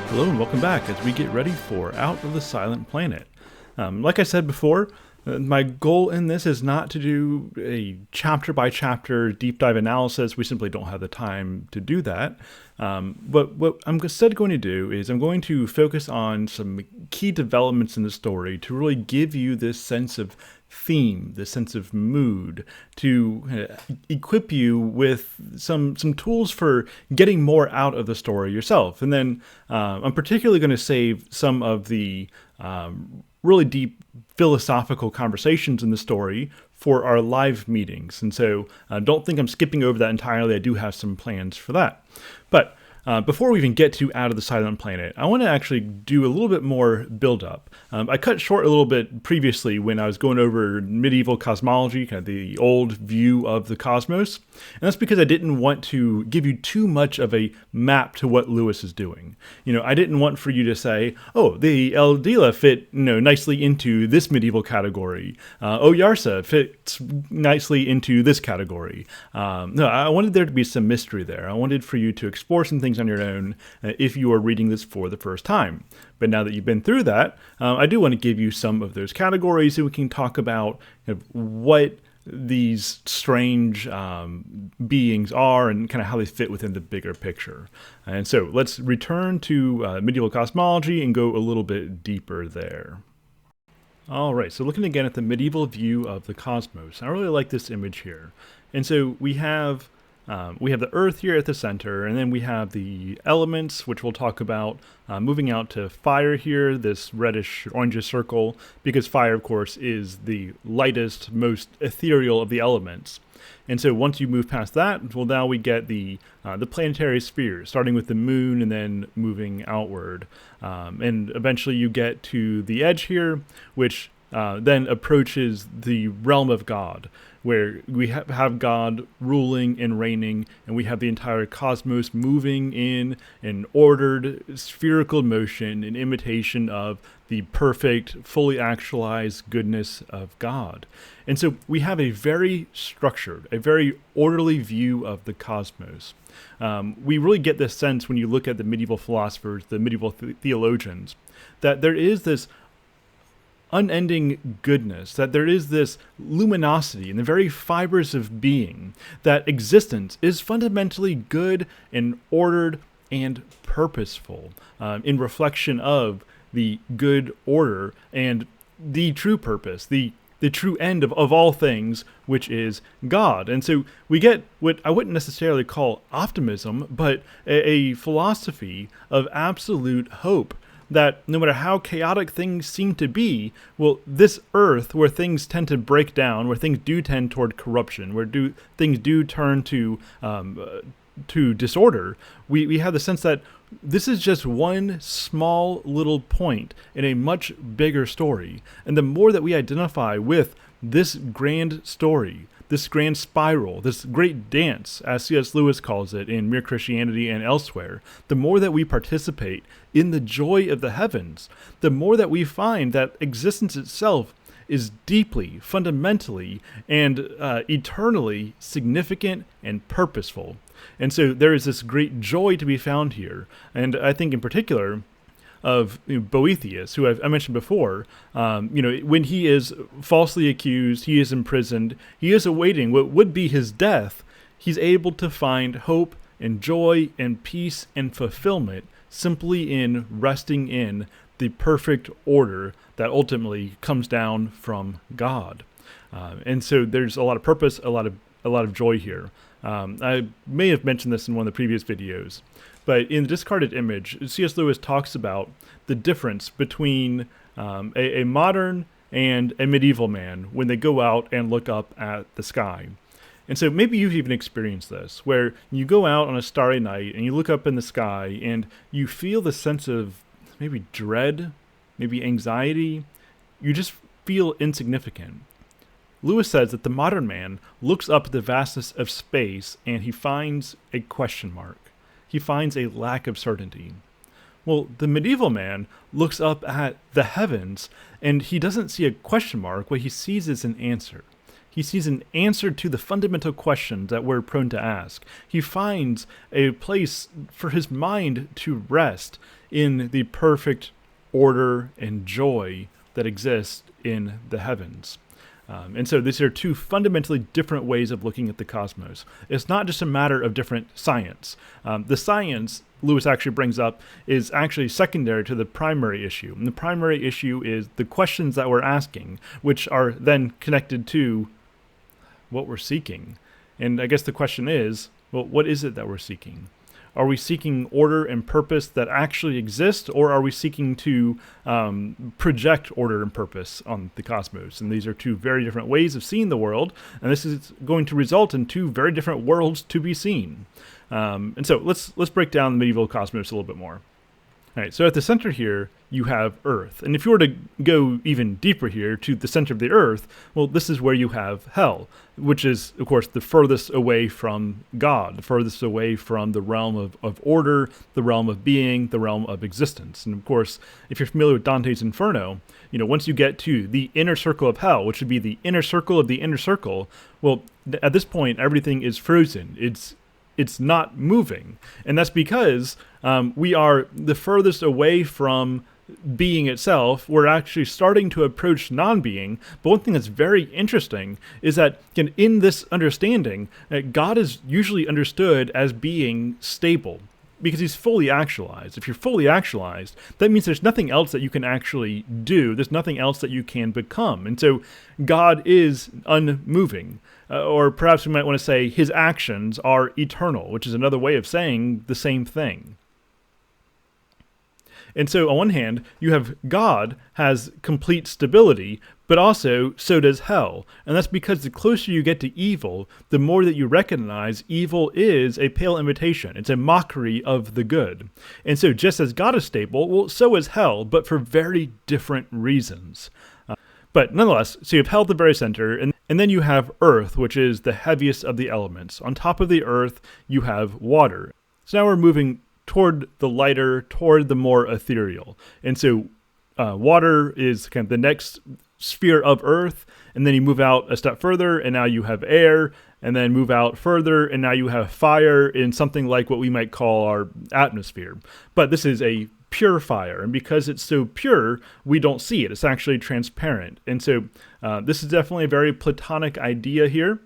Hello and welcome back as we get ready for Out of the Silent Planet. Like I said before, my goal in this is not to do a chapter by chapter deep dive analysis. We simply don't have the time to do that. But what I'm instead going to do is I'm going to focus on some key developments in the story to really give you this sense of theme, this sense of mood, to equip you with some tools for getting more out of the story yourself. And then I'm particularly going to save some of the really deep philosophical conversations in the story for our live meetings. And so don't think I'm skipping over that entirely. I do have some plans for that. But before we even get to Out of the Silent Planet, I want to actually do a little bit more build-up. I cut short a little bit previously when I was going over medieval cosmology, kind of the old view of the cosmos. And that's because I didn't want to give you too much of a map to what Lewis is doing. I didn't want for you to say, oh, the eldila fit nicely into this medieval category. Oyarsa fits nicely into this category. No, I wanted there to be some mystery there. I wanted for you to explore some things on your own if you are reading this for the first time. But now that you've been through that, I do want to give you some of those categories so we can talk about what these strange beings are and kind of how they fit within the bigger picture. And so let's return to medieval cosmology and go a little bit deeper there. All right, so looking again at the medieval view of the cosmos, I really like this image here. And so we have the Earth here at the center, and then we have the elements, which we'll talk about, moving out to fire here, this reddish orangish circle, because fire, of course, is the lightest, most ethereal of the elements. And so once you move past that, well, now we get the planetary spheres, starting with the moon and then moving outward. And eventually you get to the edge here, which then approaches the realm of God, where we have God ruling and reigning, and we have the entire cosmos moving in an ordered spherical motion in imitation of the perfect, fully actualized goodness of God. And so we have a very structured, a very orderly view of the cosmos. We really get this sense when you look at the medieval philosophers, the medieval theologians, that there is this unending goodness, that there is this luminosity in the very fibers of being, that existence is fundamentally good and ordered and purposeful, in reflection of the good order and the true purpose, the true end of all things, which is God. And so we get what I wouldn't necessarily call optimism, but a philosophy of absolute hope, that no matter how chaotic things seem to be, well, this earth, where things tend to break down, where things do tend toward corruption, where things do turn to disorder, we have the sense that this is just one small little point in a much bigger story. And the more that we identify with this grand story, this grand spiral, this great dance, as C.S. Lewis calls it in Mere Christianity and elsewhere, the more that we participate in the joy of the heavens, the more that we find that existence itself is deeply, fundamentally, and eternally significant and purposeful. And so there is this great joy to be found here. And I think in particular of Boethius, who I mentioned before, when he is falsely accused, he is imprisoned, he is awaiting what would be his death, he's able to find hope and joy and peace and fulfillment simply in resting in the perfect order that ultimately comes down from God. And so there's a lot of purpose, a lot of joy here. I may have mentioned this in one of the previous videos, but in the discarded image, C.S. Lewis talks about the difference between a modern and a medieval man when they go out and look up at the sky. And so maybe you've even experienced this, where you go out on a starry night and you look up in the sky and you feel the sense of maybe dread, maybe anxiety. You just feel insignificant. Lewis says that the modern man looks up at the vastness of space and he finds a question mark. He finds a lack of certainty. Well, the medieval man looks up at the heavens and he doesn't see a question mark. What he sees is an answer. He sees an answer to the fundamental questions that we're prone to ask. He finds a place for his mind to rest in the perfect order and joy that exists in the heavens. And so these are two fundamentally different ways of looking at the cosmos. It's not just a matter of different science. The science Lewis actually brings up is actually secondary to the primary issue. And the primary issue is the questions that we're asking, which are then connected to what we're seeking. And I guess the question is, well, what is it that we're seeking? Are we seeking order and purpose that actually exist, or are we seeking to project order and purpose on the cosmos? And these are two very different ways of seeing the world, and this is going to result in two very different worlds to be seen. And so let's break down the medieval cosmos a little bit more. All right, so at the center here, you have Earth. And if you were to go even deeper here to the center of the Earth, well, this is where you have hell, which is, of course, the furthest away from God, the furthest away from the realm of order, the realm of being, the realm of existence. And of course, if you're familiar with Dante's Inferno, once you get to the inner circle of hell, which would be the inner circle of the inner circle, well, at this point, everything is frozen. It's not moving. And that's because we are the furthest away from being itself. We're actually starting to approach non-being. But one thing that's very interesting is that in this understanding, God is usually understood as being stable, because he's fully actualized. If you're fully actualized, that means there's nothing else that you can actually do. There's nothing else that you can become. And so God is unmoving. Or perhaps we might want to say his actions are eternal, which is another way of saying the same thing. And so on one hand, you have God has complete stability, but also so does hell. And that's because the closer you get to evil, the more that you recognize evil is a pale imitation. It's a mockery of the good. And so just as God is stable, well, so is hell, but for very different reasons. But nonetheless, so you have hell at the very center, and then you have earth, which is the heaviest of the elements. On top of the earth, you have water. So now we're moving toward the lighter, toward the more ethereal. And so water is kind of the next sphere of earth, and then you move out a step further, and now you have air, and then move out further, and now you have fire in something like what we might call our atmosphere. But this is a pure fire, and because it's so pure, we don't see it. It's actually transparent. And so this is definitely a very Platonic idea here.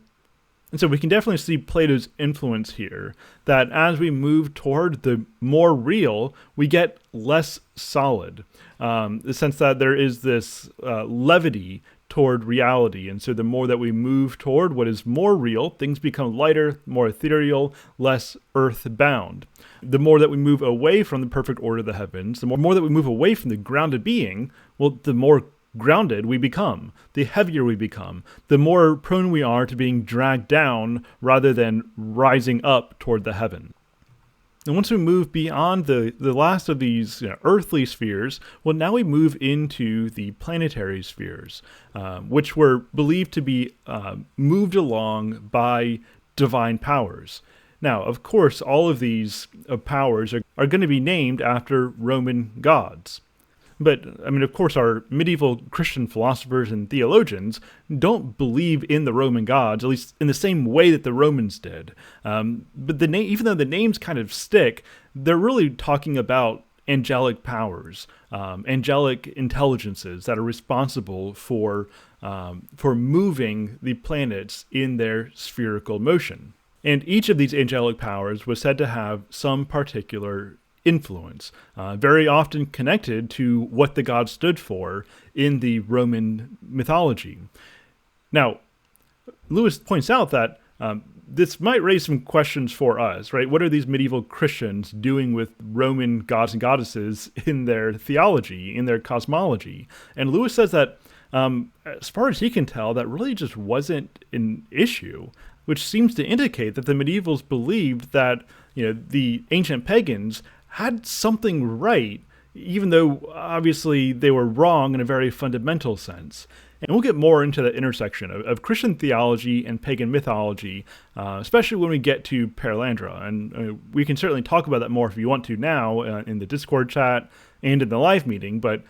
And so we can definitely see Plato's influence here, that as we move toward the more real, we get less solid. The sense that there is this levity toward reality. And so the more that we move toward what is more real, things become lighter, more ethereal, less earth-bound. The more that we move away from the perfect order of the heavens, the more that we move away from the grounded being, well, the more grounded we become, the heavier we become, the more prone we are to being dragged down rather than rising up toward the heaven. And once we move beyond the last of these earthly spheres, well, now we move into the planetary spheres, which were believed to be moved along by divine powers. Now, of course, all of these powers are going to be named after Roman gods. But, of course, our medieval Christian philosophers and theologians don't believe in the Roman gods, at least in the same way that the Romans did. But even though the names kind of stick, they're really talking about angelic powers, angelic intelligences that are responsible for moving the planets in their spherical motion. And each of these angelic powers was said to have some particular influence, very often connected to what the god stood for in the Roman mythology. Now, Lewis points out that this might raise some questions for us, right? What are these medieval Christians doing with Roman gods and goddesses in their theology, in their cosmology? And Lewis says that, as far as he can tell, that really just wasn't an issue, which seems to indicate that the medievals believed that the ancient pagans had something right, even though obviously they were wrong in a very fundamental sense. And we'll get more into the intersection of Christian theology and pagan mythology, especially when we get to Perelandra. And we can certainly talk about that more if you want to now in the Discord chat, and in the live meeting, but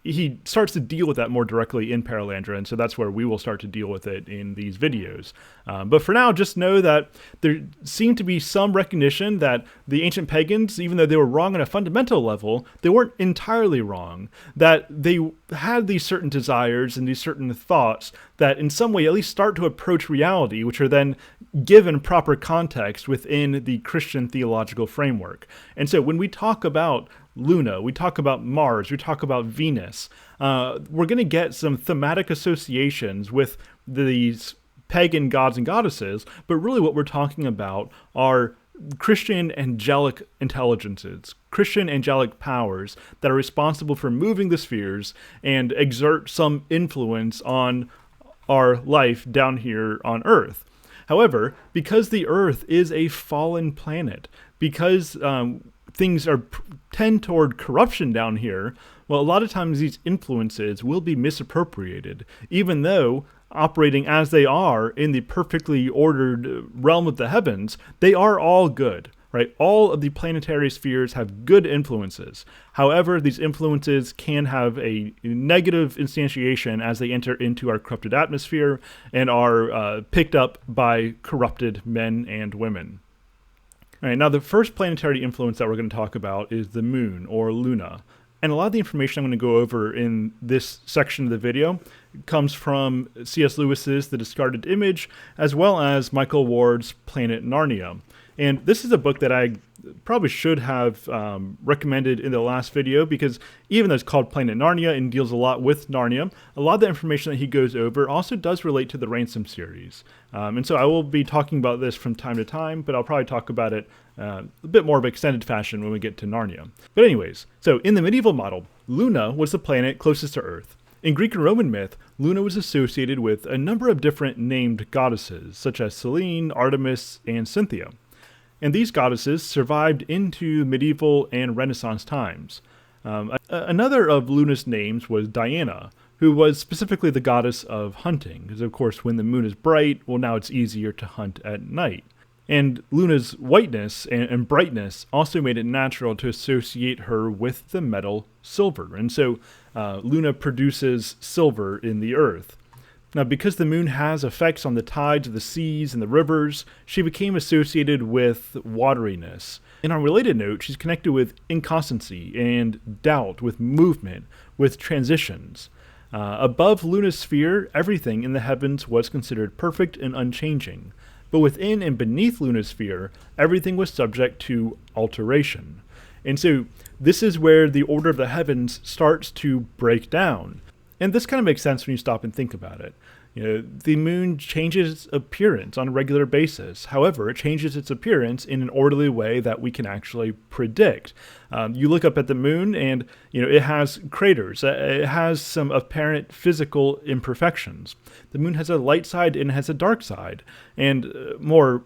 he starts to deal with that more directly in Paralandra, and so that's where we will start to deal with it in these videos. But for now, just know that there seemed to be some recognition that the ancient pagans, even though they were wrong on a fundamental level, they weren't entirely wrong, that they had these certain desires and these certain thoughts that in some way at least start to approach reality, which are then given proper context within the Christian theological framework. And so when we talk about Luna, we talk about Mars, we talk about Venus, we're going to get some thematic associations with these pagan gods and goddesses, but really what we're talking about are Christian angelic intelligences, Christian angelic powers that are responsible for moving the spheres and exert some influence on our life down here on Earth. However, because the Earth is a fallen planet, because things tend toward corruption down here, well, a lot of times these influences will be misappropriated, even though operating as they are in the perfectly ordered realm of the heavens, they are all good, right? All of the planetary spheres have good influences. However, these influences can have a negative instantiation as they enter into our corrupted atmosphere and are picked up by corrupted men and women. All right, now the first planetary influence that we're going to talk about is the moon, or Luna. And a lot of the information I'm going to go over in this section of the video comes from C.S. Lewis's The Discarded Image, as well as Michael Ward's Planet Narnia. And this is a book that I probably should have recommended in the last video, because even though it's called Planet Narnia and deals a lot with Narnia, a lot of the information that he goes over also does relate to the Ransom series. And so I will be talking about this from time to time, but I'll probably talk about it a bit more of an extended fashion when we get to Narnia. But anyways, so in the medieval model, Luna was the planet closest to Earth. In Greek and Roman myth, Luna was associated with a number of different named goddesses, such as Selene, Artemis, and Cynthia. And these goddesses survived into medieval and Renaissance times. Another of Luna's names was Diana, who was specifically the goddess of hunting, because of course when the moon is bright, well, now it's easier to hunt at night. And Luna's whiteness and brightness also made it natural to associate her with the metal silver. And so Luna produces silver in the earth. Now, because the moon has effects on the tides of the seas and the rivers, she became associated with wateriness. And on a related note, she's connected with inconstancy and doubt, with movement, with transitions. Above Luna's sphere, everything in the heavens was considered perfect and unchanging. But within and beneath Luna's sphere, everything was subject to alteration. And so this is where the order of the heavens starts to break down. And this kind of makes sense when you stop and think about it. You know, the moon changes appearance on a regular basis. However, it changes its appearance in an orderly way that we can actually predict. You look up at the moon and, you know, it has craters. It has some apparent physical imperfections. The moon has a light side and it has a dark side. And more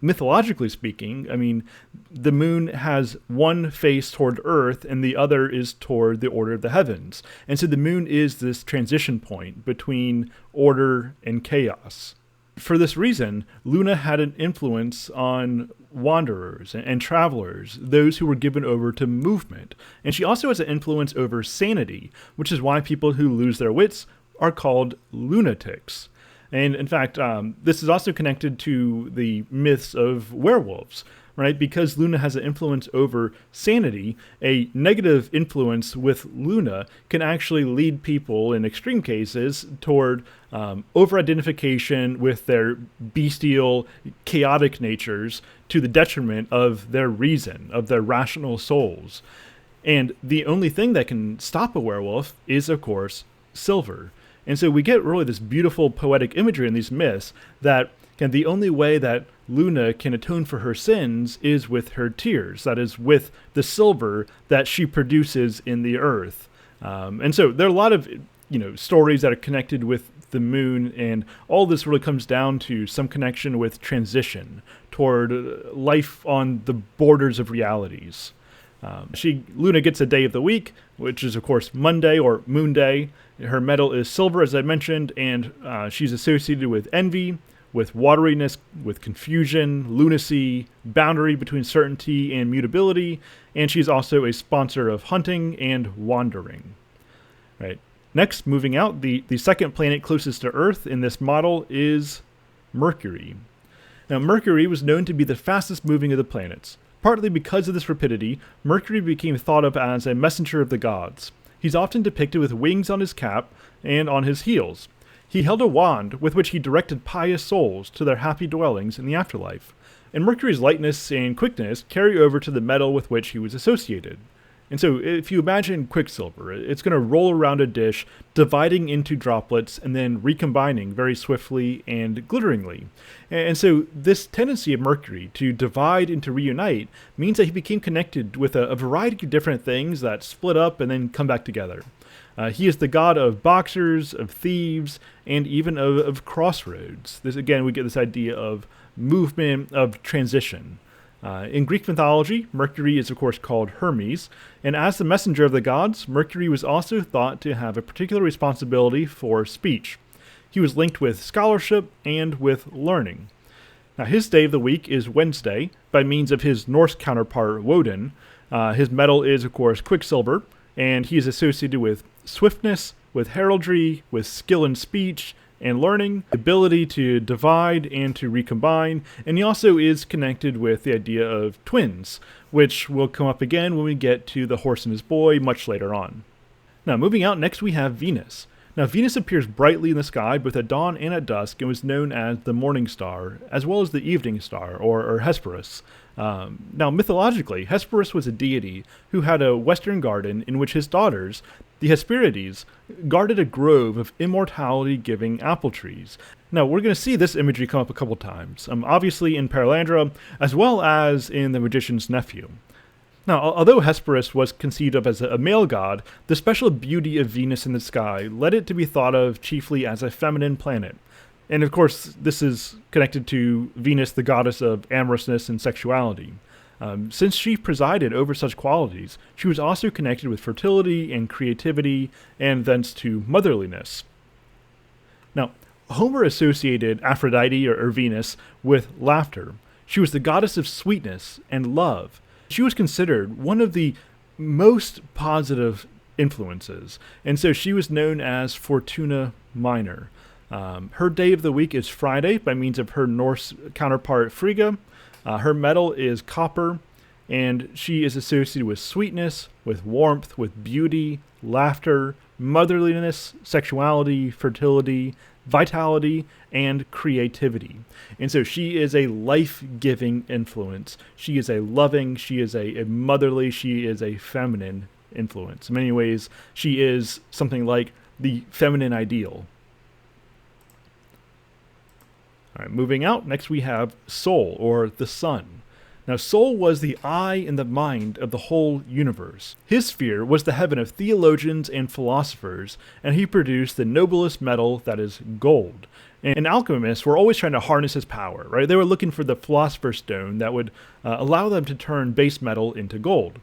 mythologically speaking, I mean, the moon has one face toward Earth and the other is toward the order of the heavens. And so the moon is this transition point between order and chaos. For this reason, Luna had an influence on wanderers and travelers, those who were given over to movement. And she also has an influence over sanity, which is why people who lose their wits are called lunatics. And in fact, this is also connected to the myths of werewolves, right? Because Luna has an influence over sanity, a negative influence with Luna can actually lead people, in extreme cases, toward over-identification with their bestial, chaotic natures to the detriment of their reason, of their rational souls. And the only thing that can stop a werewolf is, of course, silver. And so we get really this beautiful poetic imagery in these myths that the only way that Luna can atone for her sins is with her tears, that is, with the silver that she produces in the earth. And so there are a lot of stories that are connected with the moon, and all this really comes down to some connection with transition toward life on the borders of realities. Luna gets a day of the week, which is, of course, Monday or Moon Day. Her metal is silver, as I mentioned, and she's associated with envy, with wateriness, with confusion, lunacy, boundary between certainty and mutability, and she's also a sponsor of hunting and wandering. Right. Next, moving out, the second planet closest to Earth in this model is Mercury. Now, Mercury was known to be the fastest moving of the planets. Partly because of this rapidity, Mercury became thought of as a messenger of the gods. He's often depicted with wings on his cap and on his heels. He held a wand with which he directed pious souls to their happy dwellings in the afterlife. And Mercury's lightness and quickness carry over to the metal with which he was associated. And so if you imagine Quicksilver, it's going to roll around a dish, dividing into droplets and then recombining very swiftly and glitteringly. And so this tendency of Mercury to divide and to reunite means that he became connected with a variety of different things that split up and then come back together. He is the god of boxers, of thieves, and even of crossroads. This, again, we get this idea of movement, of transition. In Greek mythology, Mercury is of course called Hermes, and as the messenger of the gods, Mercury was also thought to have a particular responsibility for speech. He was linked with scholarship and with learning. Now, his day of the week is Wednesday, by means of his Norse counterpart Woden. His metal is of course Quicksilver, and he is associated with swiftness, with heraldry, with skill in speech, and learning, ability to divide and to recombine, and he also is connected with the idea of twins, which will come up again when we get to the horse and his boy much later on. Now, moving out, next we have Venus. Now, Venus appears brightly in the sky both at dawn and at dusk and was known as the morning star, as well as the evening star, or Hesperus. Now, mythologically, Hesperus was a deity who had a western garden in which his daughters, the Hesperides, guarded a grove of immortality-giving apple trees. Now, we're going to see this imagery come up a couple times, obviously in Paralandra, as well as in The Magician's Nephew. Now, although Hesperus was conceived of as a male god, the special beauty of Venus in the sky led it to be thought of chiefly as a feminine planet. And of course, this is connected to Venus, the goddess of amorousness and sexuality. Since she presided over such qualities, she was also connected with fertility and creativity, and thence to motherliness. Now, Homer associated Aphrodite, or Venus, with laughter. She was the goddess of sweetness and love. She was considered one of the most positive influences, and so she was known as Fortuna Minor. Her day of the week is Friday by means of her Norse counterpart Frigga. Her metal is copper, and she is associated with sweetness, with warmth, with beauty, laughter, motherliness, sexuality, fertility, vitality, and creativity. And so she is a life-giving influence. She is a loving, she is a motherly, she is a feminine influence. In many ways, she is something like the feminine ideal. All right, moving out, next we have Sol, or the sun. Now, Sol was the eye and the mind of the whole universe. His sphere was the heaven of theologians and philosophers, and he produced the noblest metal, that is gold. And alchemists were always trying to harness his power, right? They were looking for the philosopher's stone that would allow them to turn base metal into gold.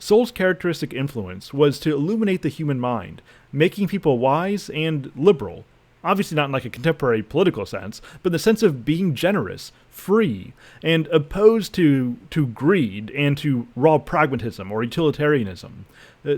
Sol's characteristic influence was to illuminate the human mind, making people wise and liberal. Obviously not in like a contemporary political sense, but in the sense of being generous, free, and opposed to greed and to raw pragmatism or utilitarianism.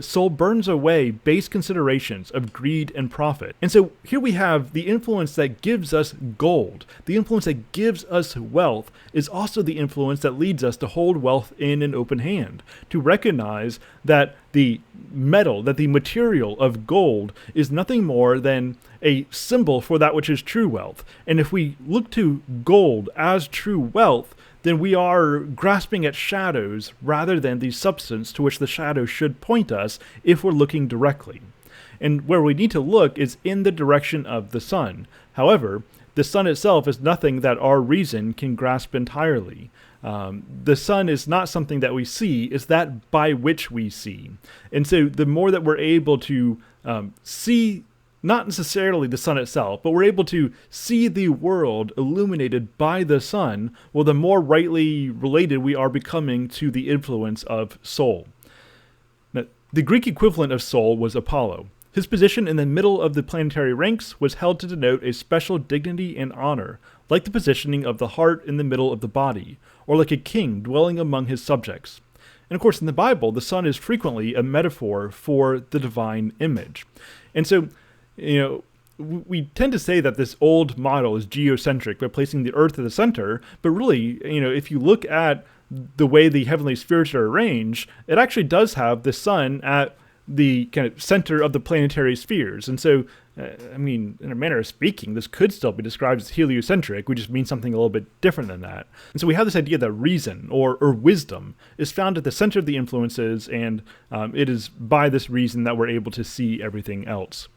Sol burns away base considerations of greed and profit. And so here we have the influence that gives us gold. The influence that gives us wealth is also the influence that leads us to hold wealth in an open hand, to recognize that the metal, that the material of gold is nothing more than a symbol for that which is true wealth. And if we look to gold as true wealth, then we are grasping at shadows rather than the substance to which the shadow should point us if we're looking directly. And where we need to look is in the direction of the sun. However, the sun itself is nothing that our reason can grasp entirely. The sun is not something that we see, it's that by which we see. And so the more that we're able to see, not necessarily the sun itself, but we're able to see the world illuminated by the sun, well, the more rightly related we are becoming to the influence of Sol. Now, the Greek equivalent of Sol was Apollo. His position in the middle of the planetary ranks was held to denote a special dignity and honor, like the positioning of the heart in the middle of the body, or like a king dwelling among his subjects. And of course, in the Bible, the sun is frequently a metaphor for the divine image. And so, we tend to say that this old model is geocentric by placing the Earth at the center, but really, if you look at the way the heavenly spheres are arranged, it actually does have the sun at the kind of center of the planetary spheres. And so, in a manner of speaking, this could still be described as heliocentric. We just mean something a little bit different than that. And so we have this idea that reason or wisdom is found at the center of the influences, and it is by this reason that we're able to see everything else.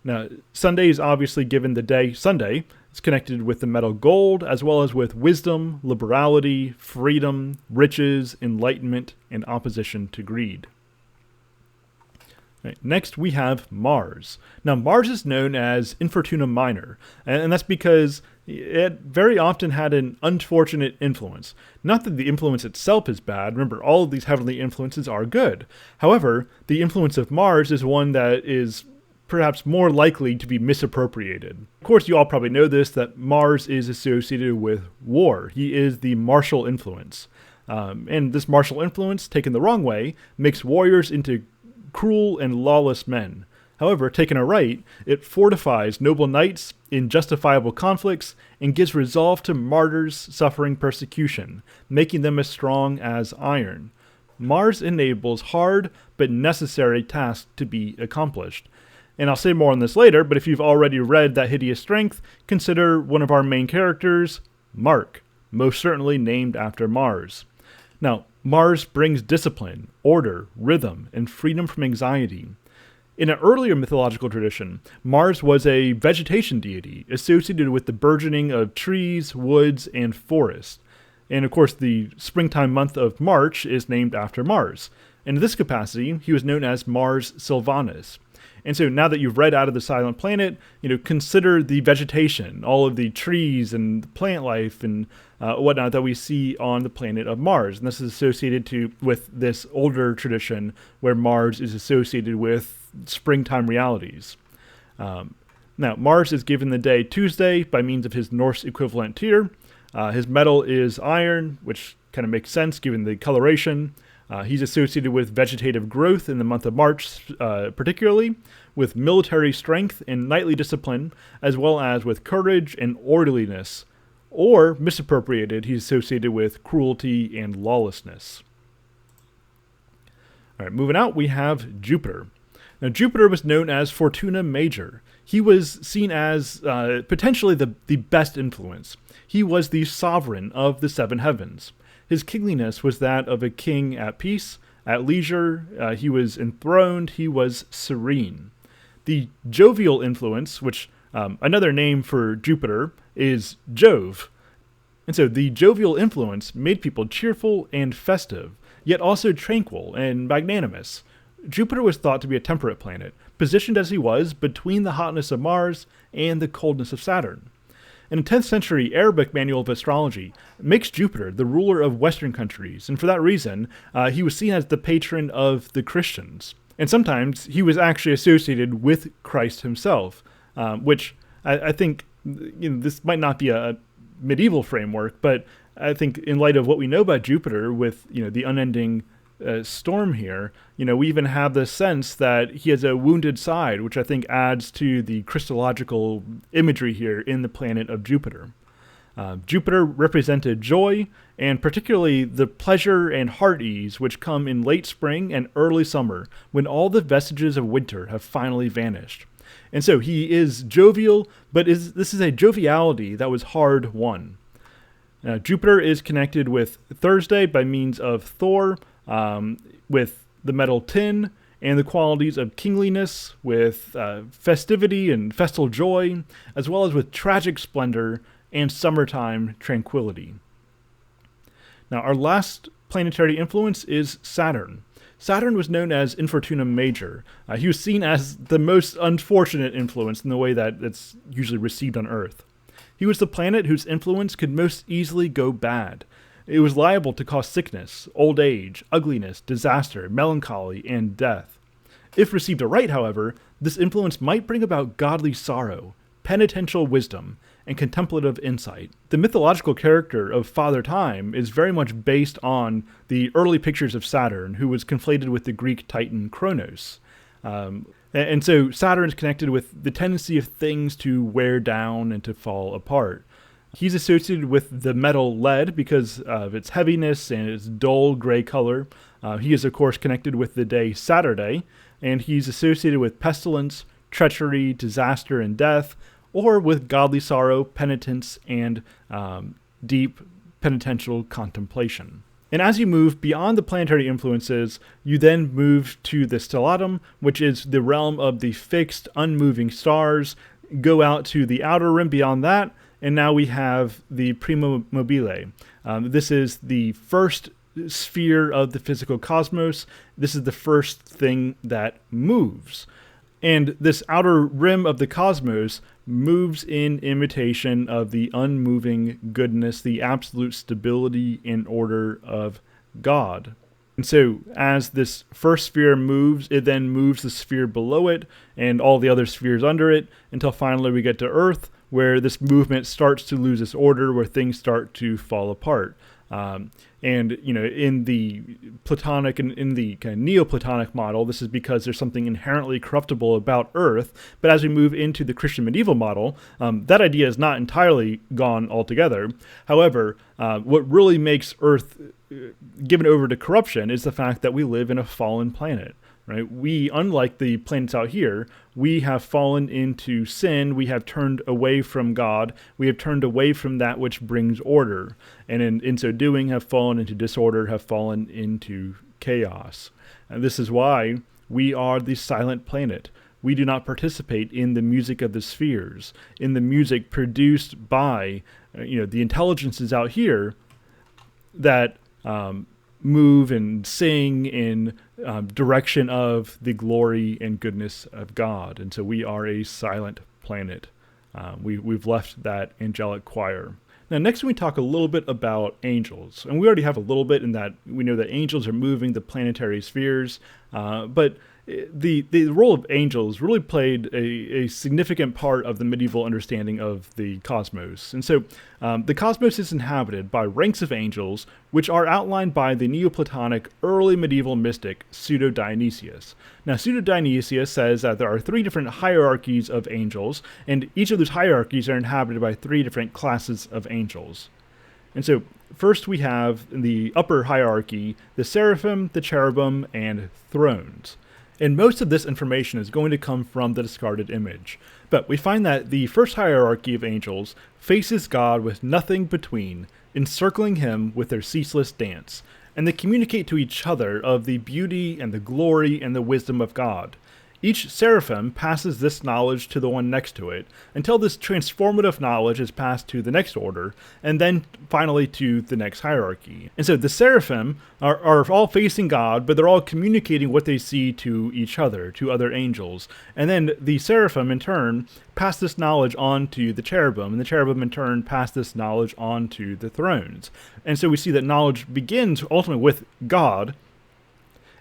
Now, Sunday is obviously given the day Sunday. It's connected with the metal gold, as well as with wisdom, liberality, freedom, riches, enlightenment, and opposition to greed. Right. Next, we have Mars. Now, Mars is known as Infortuna Minor, and that's because it very often had an unfortunate influence. Not that the influence itself is bad. Remember, all of these heavenly influences are good. However, the influence of Mars is one that is perhaps more likely to be misappropriated. Of course, you all probably know this, that Mars is associated with war. He is the martial influence. And this martial influence, taken the wrong way, makes warriors into cruel and lawless men. However, taken aright, it fortifies noble knights in justifiable conflicts and gives resolve to martyrs suffering persecution, making them as strong as iron. Mars enables hard but necessary tasks to be accomplished. And I'll say more on this later, but if you've already read That Hideous Strength, consider one of our main characters, Mark, most certainly named after Mars. Now, Mars brings discipline, order, rhythm, and freedom from anxiety. In an earlier mythological tradition, Mars was a vegetation deity associated with the burgeoning of trees, woods, and forests. And of course, the springtime month of March is named after Mars. And in this capacity, he was known as Mars Sylvanus. And so now that you've read Out of the Silent Planet, consider the vegetation, all of the trees and plant life and whatnot that we see on the planet of Mars. And this is associated with this older tradition where Mars is associated with springtime realities. Now, Mars is given the day Tuesday by means of his Norse equivalent Tyr. His metal is iron, which kind of makes sense given the coloration. He's associated with vegetative growth in the month of March, particularly, with military strength and knightly discipline, as well as with courage and orderliness. Or, misappropriated, he's associated with cruelty and lawlessness. All right, moving out, we have Jupiter. Now, Jupiter was known as Fortuna Major. He was seen as potentially the best influence. He was the sovereign of the seven heavens. His kingliness was that of a king at peace, at leisure. He was enthroned. He was serene. The jovial influence, which another name for Jupiter, is Jove. And so the jovial influence made people cheerful and festive, yet also tranquil and magnanimous. Jupiter was thought to be a temperate planet, positioned as he was between the hotness of Mars and the coldness of Saturn. And a 10th century Arabic manual of astrology makes Jupiter the ruler of Western countries, and for that reason, he was seen as the patron of the Christians. And sometimes he was actually associated with Christ himself, which I think this might not be a medieval framework, but I think in light of what we know about Jupiter with the unending storm here, we even have the sense that he has a wounded side, which I think adds to the Christological imagery here in the planet of Jupiter. Jupiter represented joy, and particularly the pleasure and heart ease which come in late spring and early summer, when all the vestiges of winter have finally vanished. And so he is jovial, but this is a joviality that was hard won. Jupiter is connected with Thursday by means of Thor, with the metal tin, and the qualities of kingliness, with festivity and festal joy, as well as with tragic splendor and summertime tranquility. Now, our last planetary influence is Saturn. Saturn was known as Infortuna Major. He was seen as the most unfortunate influence in the way that it's usually received on Earth. He was the planet whose influence could most easily go bad. It was liable to cause sickness, old age, ugliness, disaster, melancholy, and death. If received aright, however, this influence might bring about godly sorrow, penitential wisdom, and contemplative insight. The mythological character of Father Time is very much based on the early pictures of Saturn, who was conflated with the Greek titan Kronos. And so Saturn is connected with the tendency of things to wear down and to fall apart. He's associated with the metal lead because of its heaviness and its dull gray color. He is, of course, connected with the day Saturday, and he's associated with pestilence, treachery, disaster, and death, or with godly sorrow, penitence, and deep penitential contemplation. And as you move beyond the planetary influences, you then move to the stellatum, which is the realm of the fixed, unmoving stars, go out to the outer rim beyond that, and now we have the prima mobile. This is the first sphere of the physical cosmos. This is the first thing that moves. And this outer rim of the cosmos moves in imitation of the unmoving goodness, the absolute stability and order of God. And so as this first sphere moves, it then moves the sphere below it and all the other spheres under it until finally we get to Earth, where this movement starts to lose its order, where things start to fall apart. And, you know, in the Platonic and in the kind of Neoplatonic model, this is because there's something inherently corruptible about Earth. But as we move into the Christian medieval model, that idea is not entirely gone altogether. However, what really makes Earth given over to corruption is the fact that we live in a fallen planet. Right? We, unlike the planets out here, we have fallen into sin. We have turned away from God. We have turned away from that which brings order. And in so doing, have fallen into disorder, have fallen into chaos. And this is why we are the silent planet. We do not participate in the music of the spheres, in the music produced by the intelligences out here that move and sing in direction of the glory and goodness of God. And so we are a silent planet. We've left that angelic choir. Now, next we talk a little bit about angels. And we already have a little bit in that we know that angels are moving the planetary spheres, but the role of angels really played a significant part of the medieval understanding of the cosmos. And so the cosmos is inhabited by ranks of angels, which are outlined by the Neoplatonic early medieval mystic Pseudo-Dionysius. Now, Pseudo-Dionysius says that there are 3 different hierarchies of angels, and each of those hierarchies are inhabited by 3 different classes of angels. And so first we have in the upper hierarchy the seraphim, the cherubim, and thrones. And most of this information is going to come from the discarded image. But we find that the first hierarchy of angels faces God with nothing between, encircling him with their ceaseless dance, and they communicate to each other of the beauty and the glory and the wisdom of God. Each seraphim passes this knowledge to the one next to it, until this transformative knowledge is passed to the next order, and then finally to the next hierarchy. And so the seraphim are all facing God, but they're all communicating what they see to each other, to other angels. And then the seraphim, in turn, pass this knowledge on to the cherubim, and the cherubim, in turn, pass this knowledge on to the thrones. And so we see that knowledge begins ultimately with God,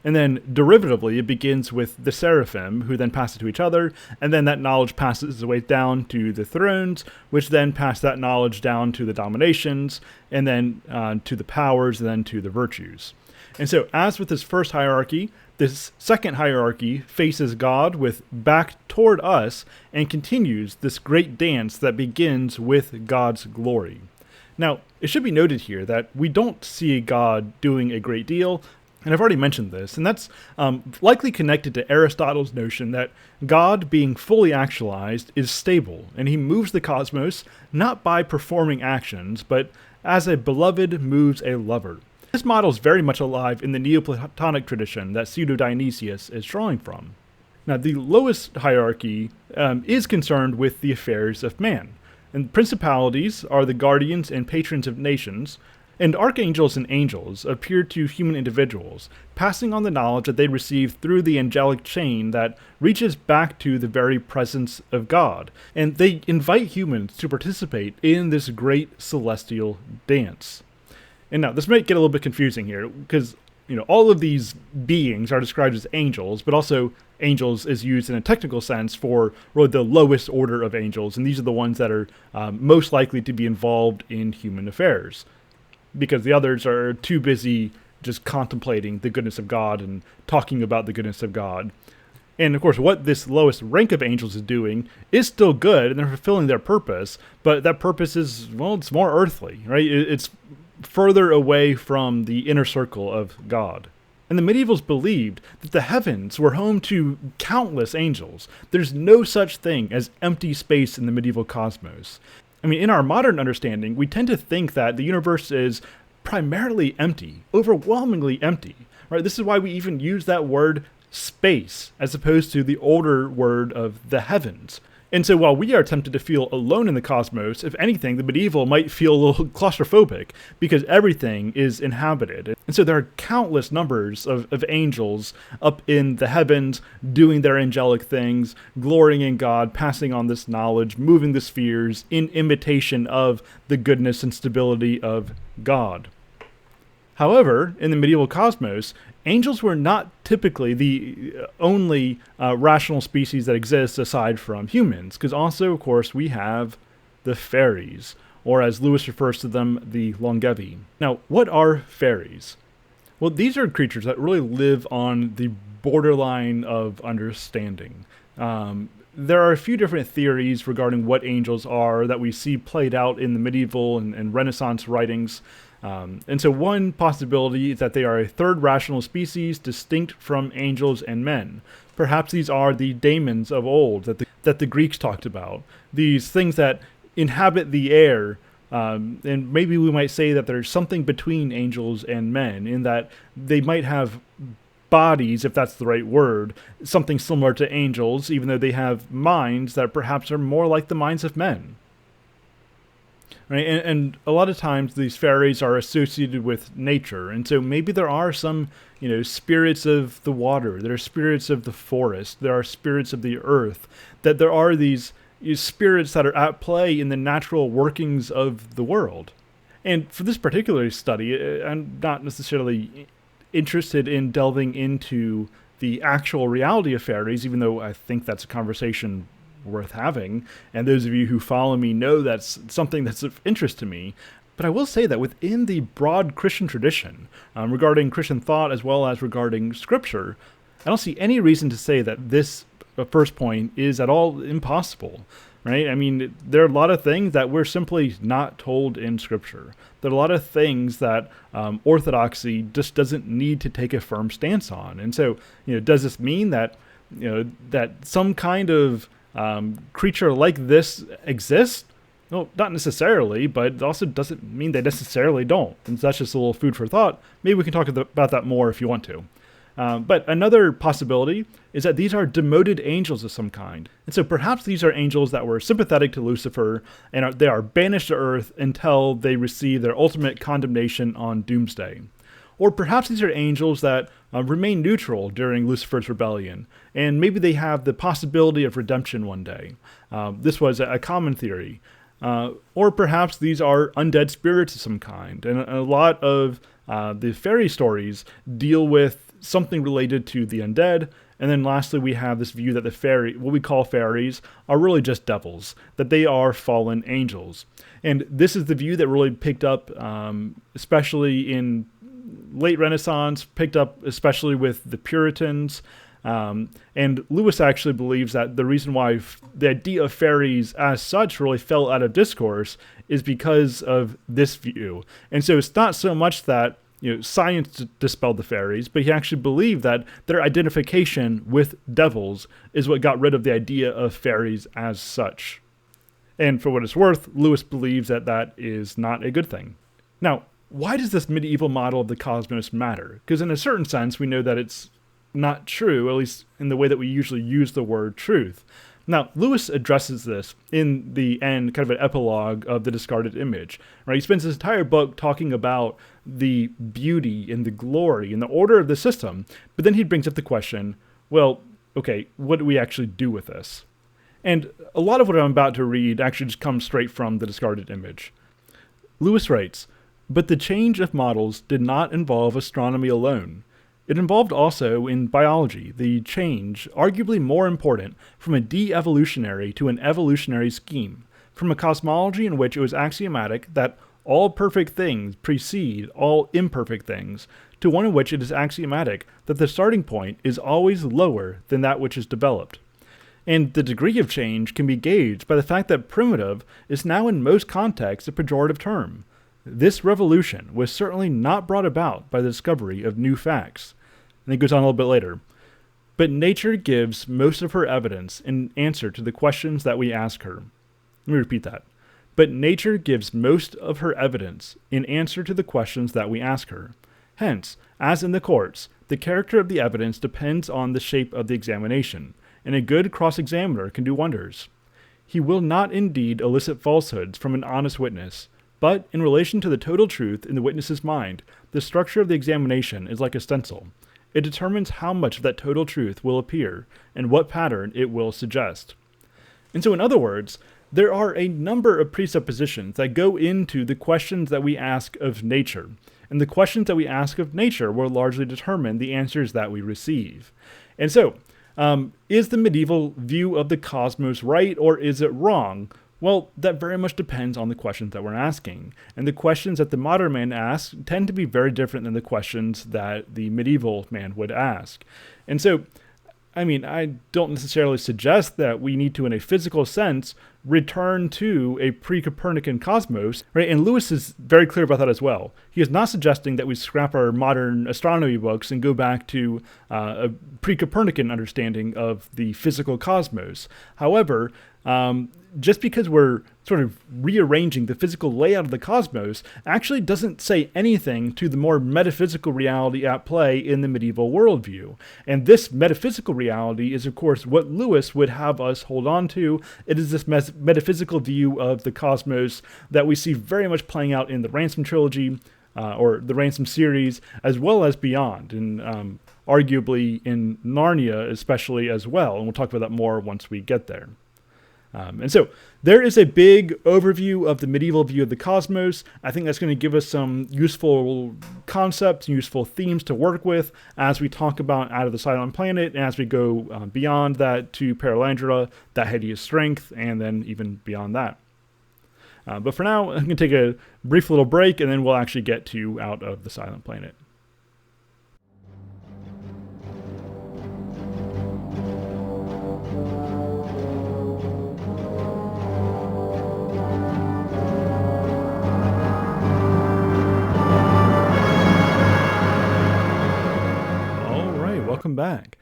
and then derivatively, it begins with the seraphim, who then pass it to each other, and then that knowledge passes its way down to the thrones, which then pass that knowledge down to the dominations, and then to the powers, and then to the virtues. And so, as with this first hierarchy, this second hierarchy faces God with back toward us, and continues this great dance that begins with God's glory. Now, it should be noted here that we don't see God doing a great deal. And I've already mentioned this, and that's likely connected to Aristotle's notion that God, being fully actualized, is stable, and he moves the cosmos not by performing actions, but as a beloved moves a lover. This model is very much alive in the Neoplatonic tradition that Pseudo-Dionysius is drawing from. Now, the lowest hierarchy is concerned with the affairs of man, and principalities are the guardians and patrons of nations, and archangels and angels appear to human individuals, passing on the knowledge that they receive through the angelic chain that reaches back to the very presence of God. And they invite humans to participate in this great celestial dance. And now, this might get a little bit confusing here, because all of these beings are described as angels, but also angels is used in a technical sense for really the lowest order of angels, and these are the ones that are most likely to be involved in human affairs, because the others are too busy just contemplating the goodness of God and talking about the goodness of God. And of course, what this lowest rank of angels is doing is still good, and they're fulfilling their purpose, but that purpose is, it's more earthly, right? It's further away from the inner circle of God. And the medievals believed that the heavens were home to countless angels. There's no such thing as empty space in the medieval cosmos. I mean, in our modern understanding, we tend to think that the universe is primarily empty, overwhelmingly empty, right? This is why we even use that word space as opposed to the older word of the heavens. And so while we are tempted to feel alone in the cosmos, if anything, the medieval might feel a little claustrophobic because everything is inhabited. And so there are countless numbers of angels up in the heavens doing their angelic things, glorying in God, passing on this knowledge, moving the spheres in imitation of the goodness and stability of God. However, in the medieval cosmos, angels were not typically the only rational species that exists aside from humans, because also, of course, we have the fairies, or as Lewis refers to them, the longevi. Now, what are fairies? Well, these are creatures that really live on the borderline of understanding. There are a few different theories regarding what angels are that we see played out in the medieval and Renaissance writings. And so one possibility is that they are a third rational species distinct from angels and men. Perhaps these are the daemons of old that the Greeks talked about. These things that inhabit the air, and maybe we might say that there's something between angels and men in that they might have bodies, if that's the right word, something similar to angels, even though they have minds that perhaps are more like the minds of men. Right? And a lot of times these fairies are associated with nature, and so maybe there are some, spirits of the water, there are spirits of the forest, there are spirits of the earth, that there are these spirits that are at play in the natural workings of the world. And for this particular study, I'm not necessarily interested in delving into the actual reality of fairies, even though I think that's a conversation worth having, and those of you who follow me know that's something that's of interest to me. But I will say that within the broad Christian tradition, regarding Christian thought as well as regarding Scripture, I don't see any reason to say that this first point is at all impossible, right? I mean, there are a lot of things that we're simply not told in Scripture. There are a lot of things that orthodoxy just doesn't need to take a firm stance on. And so, does this mean that, that some kind of creature like this exists? Well, not necessarily, but it also doesn't mean they necessarily don't. And so that's just a little food for thought. Maybe we can talk about that more if you want to. But another possibility is that these are demoted angels of some kind. And so perhaps these are angels that were sympathetic to Lucifer, and they are banished to earth until they receive their ultimate condemnation on doomsday. Or perhaps these are angels that remain neutral during Lucifer's rebellion, and maybe they have the possibility of redemption one day. This was a common theory. Or perhaps these are undead spirits of some kind, and a lot of the fairy stories deal with something related to the undead. And then lastly, we have this view that what we call fairies, are really just devils, that they are fallen angels. And this is the view that really picked up, especially in late Renaissance, picked up especially with the Puritans. And Lewis actually believes that the reason why the idea of fairies as such really fell out of discourse is because of this view. And so it's not so much that science dispelled the fairies, but he actually believed that their identification with devils is what got rid of the idea of fairies as such. And for what it's worth, Lewis believes that that is not a good thing. Now, why does this medieval model of the cosmos matter? Because in a certain sense, we know that it's not true, at least in the way that we usually use the word truth. Now, Lewis addresses this in the end, kind of an epilogue of The Discarded Image. Right? He spends his entire book talking about the beauty and the glory and the order of the system, but then he brings up the question, well, okay, what do we actually do with this? And a lot of what I'm about to read actually just comes straight from The Discarded Image. Lewis writes, But the change of models did not involve astronomy alone. It involved also, in biology, the change, arguably more important, from a de-evolutionary to an evolutionary scheme, from a cosmology in which it was axiomatic that all perfect things precede all imperfect things, to one in which it is axiomatic that the starting point is always lower than that which is developed. And the degree of change can be gauged by the fact that primitive is now in most contexts a pejorative term. This revolution was certainly not brought about by the discovery of new facts. And it goes on a little bit later. But nature gives most of her evidence in answer to the questions that we ask her. Let me repeat that. But nature gives most of her evidence in answer to the questions that we ask her. Hence, as in the courts, the character of the evidence depends on the shape of the examination, and a good cross-examiner can do wonders. He will not indeed elicit falsehoods from an honest witness, but in relation to the total truth in the witness's mind, the structure of the examination is like a stencil. It determines how much of that total truth will appear, and what pattern it will suggest. And so in other words, there are a number of presuppositions that go into the questions that we ask of nature, and the questions that we ask of nature will largely determine the answers that we receive. And so, is the medieval view of the cosmos right, or is it wrong? Well, that very much depends on the questions that we're asking. And the questions that the modern man asks tend to be very different than the questions that the medieval man would ask. And so, I don't necessarily suggest that we need to, in a physical sense, return to a pre-Copernican cosmos, right? And Lewis is very clear about that as well. He is not suggesting that we scrap our modern astronomy books and go back to a pre-Copernican understanding of the physical cosmos. However, just because we're sort of rearranging the physical layout of the cosmos actually doesn't say anything to the more metaphysical reality at play in the medieval worldview. And this metaphysical reality is, of course, what Lewis would have us hold on to. It is this metaphysical view of the cosmos that we see very much playing out in the Ransom trilogy, or the Ransom series, as well as beyond, and arguably in Narnia especially as well. And we'll talk about that more once we get there. And so there is a big overview of the medieval view of the cosmos. I think that's going to give us some useful concepts, useful themes to work with as we talk about Out of the Silent Planet, and as we go beyond that to Paralandra, that hideous strength, and then even beyond that. But for now, I'm going to take a brief little break, and then we'll actually get to Out of the Silent Planet. Welcome back.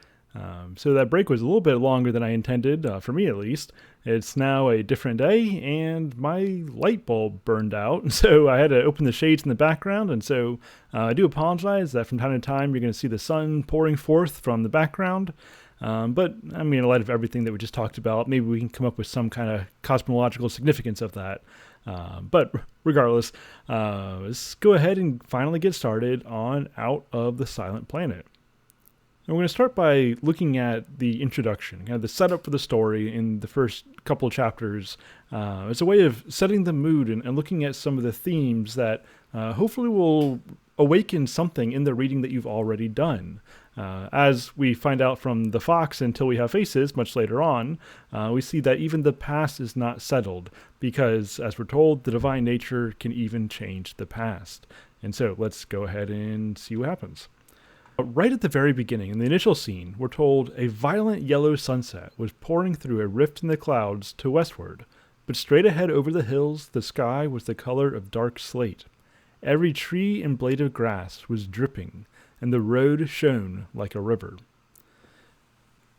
So that break was a little bit longer than I intended, for me at least. It's now a different day, and my light bulb burned out, so I had to open the shades in the background, and so I do apologize that from time to time you're going to see the sun pouring forth from the background. But, in light of everything that we just talked about, maybe we can come up with some kind of cosmological significance of that. But regardless, let's go ahead and finally get started on Out of the Silent Planet. And we're going to start by looking at the introduction, the setup for the story in the first couple of chapters, as a way of setting the mood and looking at some of the themes that hopefully will awaken something in the reading that you've already done. As we find out from the Fox Until We Have Faces much later on, we see that even the past is not settled because, as we're told, the divine nature can even change the past. And so let's go ahead and see what happens. Right at the very beginning, in the initial scene, we're told a violent yellow sunset was pouring through a rift in the clouds to westward, but straight ahead over the hills, the sky was the color of dark slate. Every tree and blade of grass was dripping, and the road shone like a river.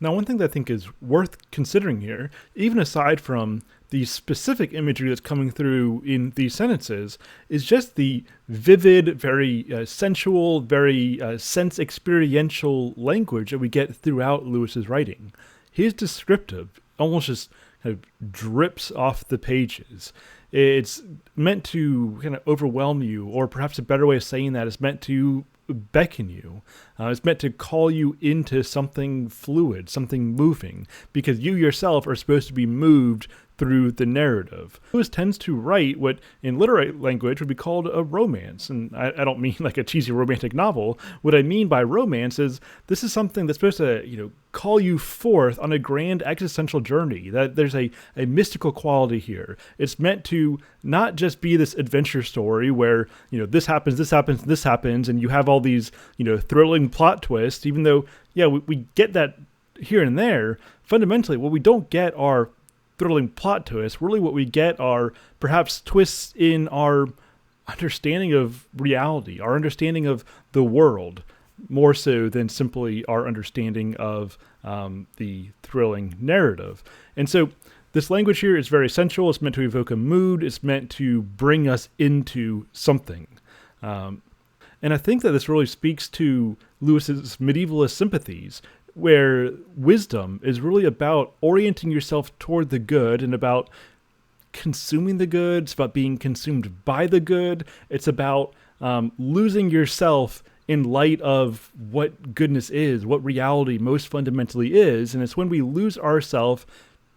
Now, one thing that I think is worth considering here, even aside from the specific imagery that's coming through in these sentences, is just the vivid, very sensual, very sense-experiential language that we get throughout Lewis's writing. His descriptive almost just kind of drips off the pages. It's meant to kind of overwhelm you, or perhaps a better way of saying that is meant to beckon you. It's meant to call you into something fluid, something moving, because you yourself are supposed to be moved through the narrative. Lewis tends to write what in literary language would be called a romance. And I don't mean like a cheesy romantic novel. What I mean by romance is this is something that's supposed to, call you forth on a grand existential journey, that there's a mystical quality here. It's meant to not just be this adventure story where, this happens, this happens, this happens, and you have all these, thrilling plot twists, even though, we get that here and there. Fundamentally, what we don't get are thrilling plot twists. Really what we get are perhaps twists in our understanding of reality, our understanding of the world, more so than simply our understanding of the thrilling narrative. And so this language here is very sensual. It's meant to evoke a mood. It's meant to bring us into something. And I think that this really speaks to Lewis's medievalist sympathies, where wisdom is really about orienting yourself toward the good and about consuming the good. It's about being consumed by the good. It's about losing yourself in light of what goodness is, what reality most fundamentally is. And it's when we lose ourselves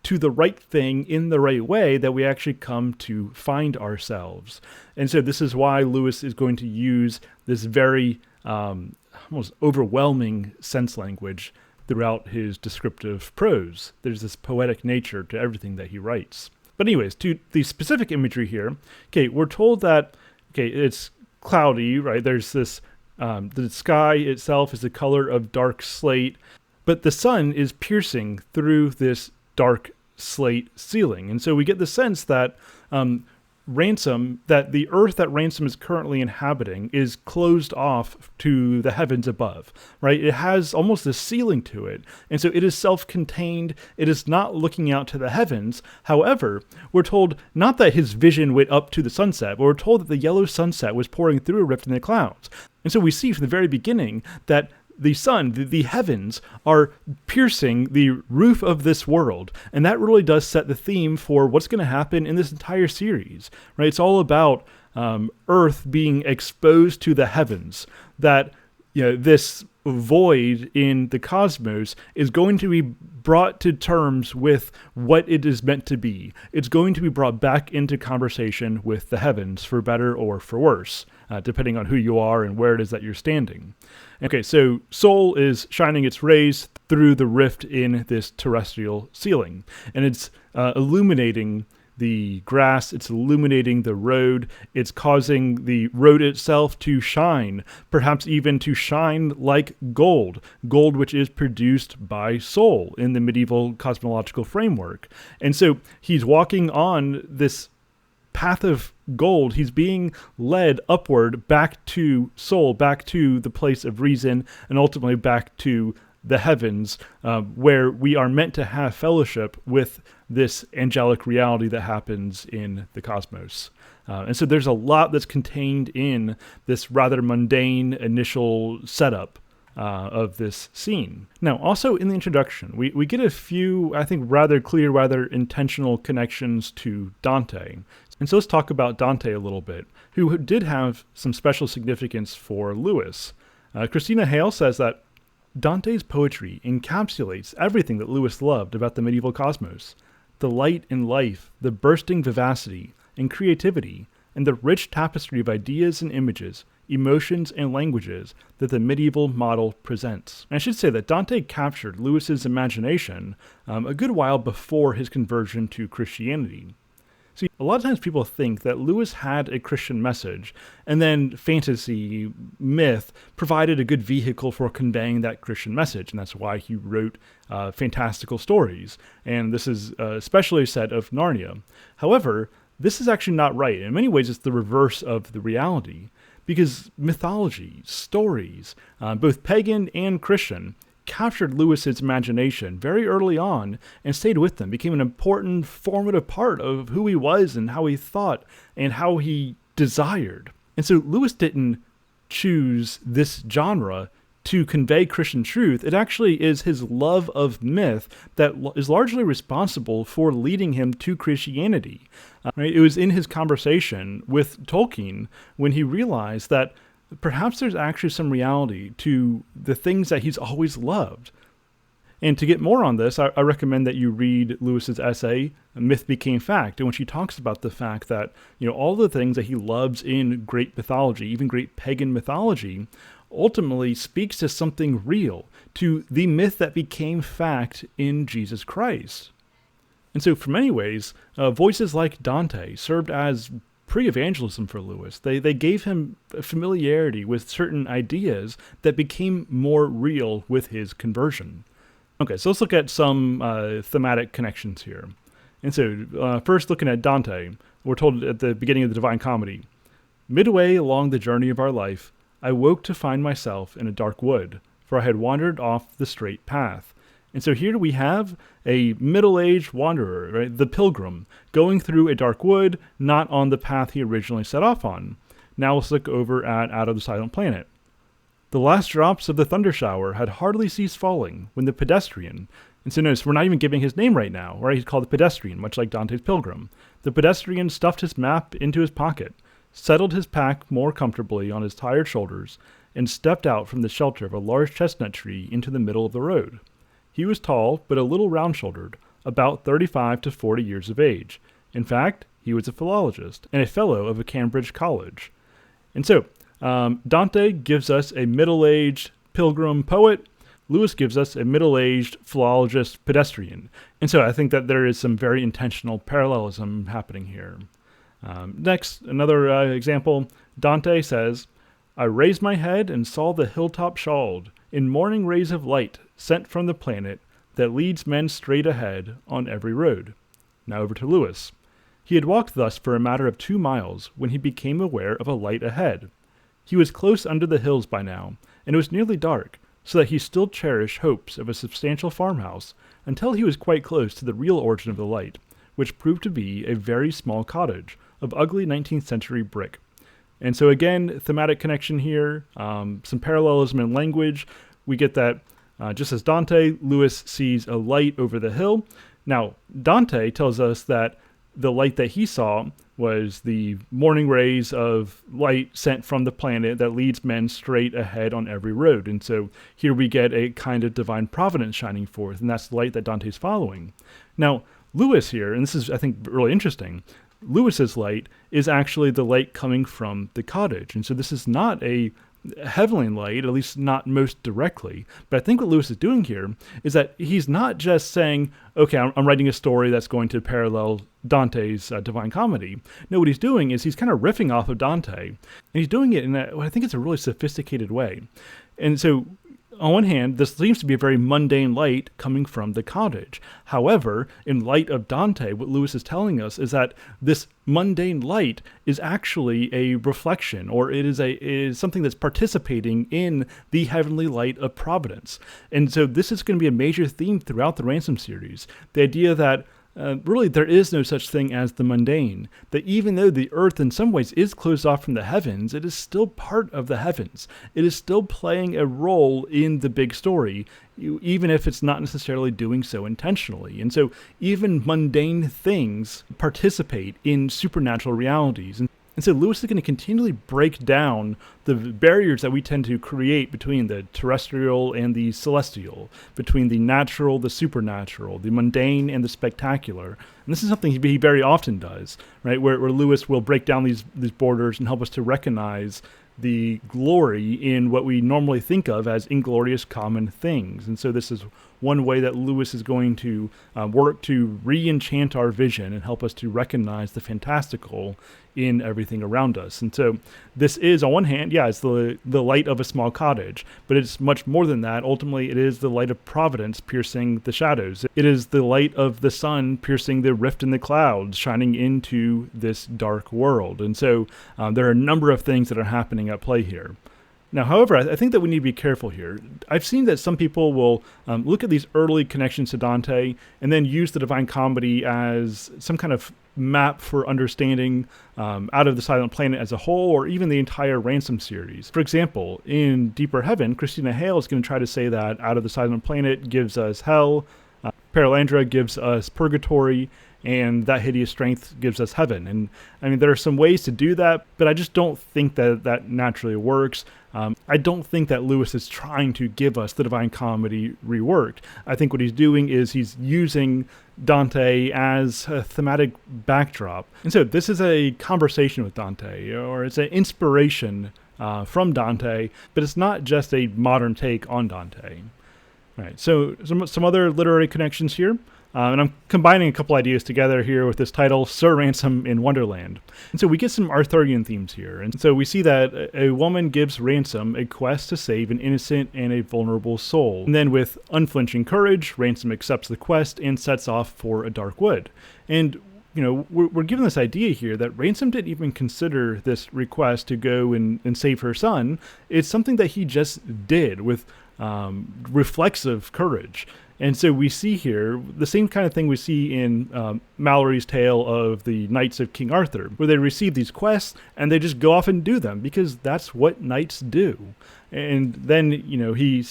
to the right thing in the right way that we actually come to find ourselves. And so this is why Lewis is going to use this very almost overwhelming sense language throughout his descriptive prose. There's this poetic nature to everything that he writes. But anyways, to the specific imagery here, we're told that, it's cloudy, right? There's this, the sky itself is the color of dark slate, but the sun is piercing through this dark slate ceiling. And so we get the sense that that the earth that Ransom is currently inhabiting is closed off to the heavens above, right? It has almost a ceiling to it. And so it is self-contained. It is not looking out to the heavens. However, we're told not that his vision went up to the sunset, but we're told that the yellow sunset was pouring through a rift in the clouds. And so we see from the very beginning that the sun, the heavens, are piercing the roof of this world. And that really does set the theme for what's going to happen in this entire series, right? It's all about Earth being exposed to the heavens, that this void in the cosmos is going to be brought to terms with what it is meant to be. It's going to be brought back into conversation with the heavens, for better or for worse, depending on who you are and where it is that you're standing. Okay, so Sol is shining its rays through the rift in this terrestrial ceiling, and it's illuminating the grass, it's illuminating the road, it's causing the road itself to shine, perhaps even to shine like gold which is produced by Sol in the medieval cosmological framework. And so he's walking on this path of gold. He's being led upward back to Sol, back to the place of reason, and ultimately back to the heavens, where we are meant to have fellowship with this angelic reality that happens in the cosmos. And so there's a lot that's contained in this rather mundane initial setup of this scene. Now, also in the introduction, we get a few, I think, rather clear, rather intentional connections to Dante. And so let's talk about Dante a little bit, who did have some special significance for Lewis. Christina Hale says that Dante's poetry encapsulates everything that Lewis loved about the medieval cosmos: the light and life, the bursting vivacity and creativity, and the rich tapestry of ideas and images, emotions and languages that the medieval model presents. And I should say that Dante captured Lewis's imagination a good while before his conversion to Christianity. See, a lot of times people think that Lewis had a Christian message, and then fantasy, myth, provided a good vehicle for conveying that Christian message, and that's why he wrote fantastical stories. And this is especially said of Narnia. However, this is actually not right. In many ways, it's the reverse of the reality, because mythology, stories, both pagan and Christian, captured Lewis's imagination very early on and stayed with him, became an important formative part of who he was and how he thought and how he desired. And so Lewis didn't choose this genre to convey Christian truth. It actually is his love of myth that is largely responsible for leading him to Christianity. Right? It was in his conversation with Tolkien when he realized that perhaps there's actually some reality to the things that he's always loved. And to get more on this, I recommend that you read Lewis's essay, Myth Became Fact, in which he talks about the fact that, all the things that he loves in great mythology, even great pagan mythology, ultimately speaks to something real, to the myth that became fact in Jesus Christ. And so, for many ways, voices like Dante served as pre-evangelism for Lewis. They gave him familiarity with certain ideas that became more real with his conversion. Okay, so let's look at some thematic connections here. And so, first looking at Dante, we're told at the beginning of the Divine Comedy, "Midway along the journey of our life, I woke to find myself in a dark wood, for I had wandered off the straight path." And so here we have a middle-aged wanderer, right, the pilgrim, going through a dark wood, not on the path he originally set off on. Now let's look over at Out of the Silent Planet. "The last drops of the thunder shower had hardly ceased falling when the pedestrian," and so notice we're not even giving his name right now, right? He's called the pedestrian, much like Dante's pilgrim. "The pedestrian stuffed his map into his pocket, settled his pack more comfortably on his tired shoulders, and stepped out from the shelter of a large chestnut tree into the middle of the road. He was tall, but a little round-shouldered, about 35 to 40 years of age. In fact, he was a philologist and a fellow of a Cambridge college." And so, Dante gives us a middle-aged pilgrim poet. Lewis gives us a middle-aged philologist pedestrian. And so I think that there is some very intentional parallelism happening here. Next, another example, Dante says, "I raised my head and saw the hilltop shawled in morning rays of light sent from the planet that leads men straight ahead on every road." Now over to Lewis. "He had walked thus for a matter of 2 miles when he became aware of a light ahead. He was close under the hills by now, and it was nearly dark, so that he still cherished hopes of a substantial farmhouse until he was quite close to the real origin of the light, which proved to be a very small cottage of ugly 19th century brick." And so again, thematic connection here, some parallelism in language. We get that just as Dante, Lewis sees a light over the hill. Now, Dante tells us that the light that he saw was the morning rays of light sent from the planet that leads men straight ahead on every road. And so here we get a kind of divine providence shining forth, and that's the light that Dante's following. Now, Lewis here, and this is, I think, really interesting, Lewis's light is actually the light coming from the cottage. And so this is not a heavenly light, at least not most directly. But I think what Lewis is doing here is that he's not just saying, okay, I'm writing a story that's going to parallel Dante's Divine Comedy. No, what he's doing is he's kind of riffing off of Dante, and he's doing it in what I think it's a really sophisticated way. And so, on one hand, this seems to be a very mundane light coming from the cottage. However, in light of Dante, what Lewis is telling us is that this mundane light is actually a reflection, or it is something that's participating in the heavenly light of providence. And so this is going to be a major theme throughout the Ransom series. The idea that really, there is no such thing as the mundane. That even though the earth in some ways is closed off from the heavens, it is still part of the heavens. It is still playing a role in the big story, even if it's not necessarily doing so intentionally. And so even mundane things participate in supernatural realities. And so Lewis is going to continually break down the barriers that we tend to create between the terrestrial and the celestial, between the natural, the supernatural, the mundane, and the spectacular. And this is something he very often does, right? Where Lewis will break down these borders and help us to recognize the glory in what we normally think of as inglorious common things. And so this is one way that Lewis is going to work to re-enchant our vision and help us to recognize the fantastical in everything around us. And so this is, on one hand, it's the light of a small cottage, but it's much more than that. Ultimately, it is the light of providence piercing the shadows. It is the light of the sun piercing the rift in the clouds, shining into this dark world. And so there are a number of things that are happening at play here. Now, however, I think that we need to be careful here. I've seen that some people will look at these early connections to Dante and then use the Divine Comedy as some kind of map for understanding Out of the Silent Planet as a whole, or even the entire Ransom series. For example, in Deeper Heaven, Christina Hale is going to try to say that Out of the Silent Planet gives us hell, Paralandra gives us purgatory, and that hideous strength gives us heaven. And I mean, there are some ways to do that, but I just don't think that that naturally works. I don't think that Lewis is trying to give us the Divine Comedy reworked. I think what he's doing is he's using Dante as a thematic backdrop. And so this is a conversation with Dante, or it's an inspiration from Dante, but it's not just a modern take on Dante. Right. So some other literary connections here. And I'm combining a couple ideas together here with this title, Sir Ransom in Wonderland. And so we get some Arthurian themes here. And so we see that a woman gives Ransom a quest to save an innocent and a vulnerable soul. And then with unflinching courage, Ransom accepts the quest and sets off for a dark wood. And you know, we're given this idea here that Ransom didn't even consider this request to go and save her son. It's something that he just did with reflexive courage. And so we see here the same kind of thing we see in Mallory's tale of the Knights of King Arthur, where they receive these quests and they just go off and do them because that's what knights do. And then, you know, he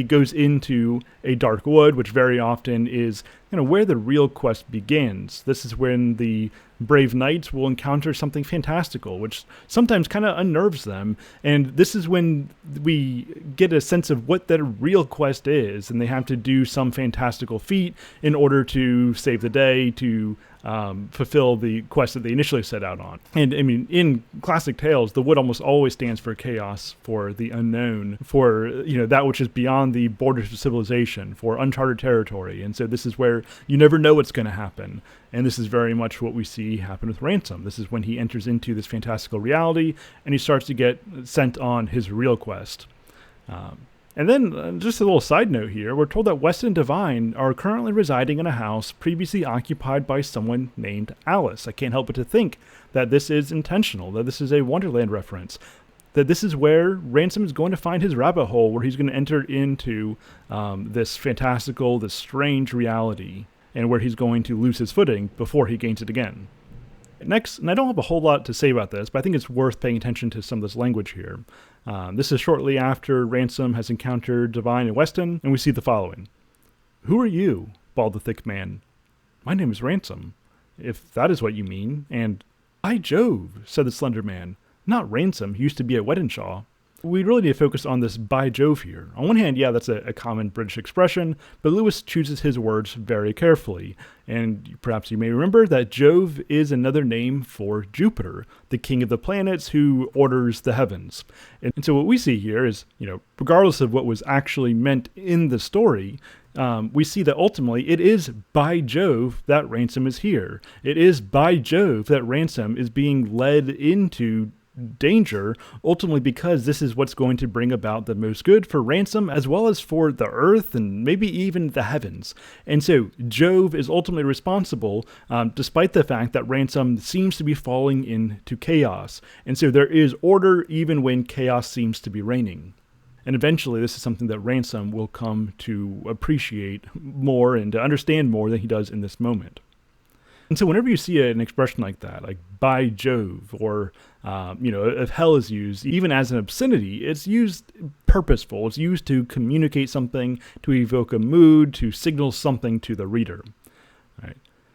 goes into a dark wood, which very often is, you know, where the real quest begins. This is when the brave knights will encounter something fantastical, which sometimes kind of unnerves them. And this is when we get a sense of what their real quest is, and they have to do some fantastical feat in order to save the day, to fulfill the quest that they initially set out on. And I mean, in classic tales, the wood almost always stands for chaos, for the unknown, for, you know, that which is beyond the borders of civilization, for uncharted territory. And so this is where you never know what's going to happen. And this is very much what we see happen with Ransom. This is when he enters into this fantastical reality and he starts to get sent on his real quest. And then, just a little side note here, we're told that Weston and Devine are currently residing in a house previously occupied by someone named Alice. I can't help but to think that this is intentional, that this is a Wonderland reference, that this is where Ransom is going to find his rabbit hole, where he's going to enter into this fantastical, this strange reality, and where he's going to lose his footing before he gains it again. Next, and I don't have a whole lot to say about this, but I think it's worth paying attention to some of this language here. This is shortly after Ransom has encountered Devine and Weston, and we see the following. "Who are you?" bawled the thick man. "My name is Ransom, if that is what you mean." And, "By Jove," said the slender man. "Not Ransom, he used to be at Weddenshaw." We really need to focus on this "by Jove" here. On one hand, yeah, that's a common British expression, but Lewis chooses his words very carefully. And perhaps you may remember that Jove is another name for Jupiter, the king of the planets who orders the heavens. And so what we see here is, you know, regardless of what was actually meant in the story, we see that ultimately it is by Jove that Ransom is here. It is by Jove that Ransom is being led into danger, ultimately because this is what's going to bring about the most good for Ransom as well as for the earth and maybe even the heavens. And so Jove is ultimately responsible, despite the fact that Ransom seems to be falling into chaos. And so there is order even when chaos seems to be reigning. And eventually this is something that Ransom will come to appreciate more and to understand more than he does in this moment. And so whenever you see an expression like that, like "by Jove," or, if hell is used, even as an obscenity, it's used purposeful. It's used to communicate something, to evoke a mood, to signal something to the reader. All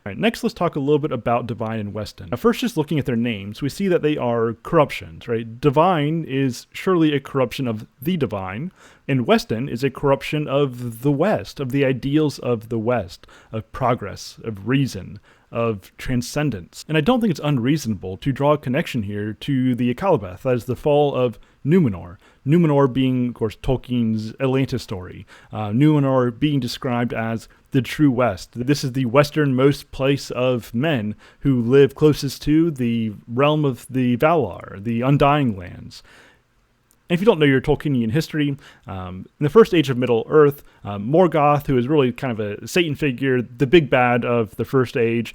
right, next let's talk a little bit about Devine and Weston. Now, first, just looking at their names, we see that they are corruptions, right? Devine is surely a corruption of the divine, and Weston is a corruption of the West, of the ideals of the West, of progress, of reason, of transcendence. And I don't think it's unreasonable to draw a connection here to the Akalabeth, that is the fall of Numenor. Numenor being, of course, Tolkien's Atlantis story. Numenor being described as the true West. This is the westernmost place of men who live closest to the realm of the Valar, the Undying Lands. And if you don't know your Tolkienian history, in the first age of Middle-earth, Morgoth, who is really kind of a Satan figure, the big bad of the first age,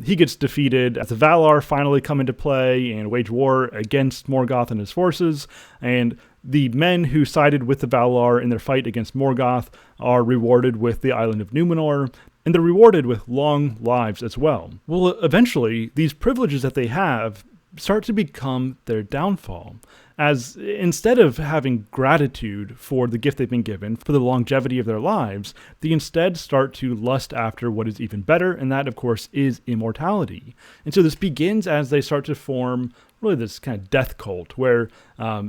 he gets defeated as the Valar finally come into play and wage war against Morgoth and his forces. And the men who sided with the Valar in their fight against Morgoth are rewarded with the island of Numenor, and they're rewarded with long lives as well. Well, eventually, these privileges that they have start to become their downfall. as instead of having gratitude for the gift they've been given, for the longevity of their lives, they instead start to lust after what is even better, and that, of course, is immortality. And so this begins as they start to form really this kind of death cult where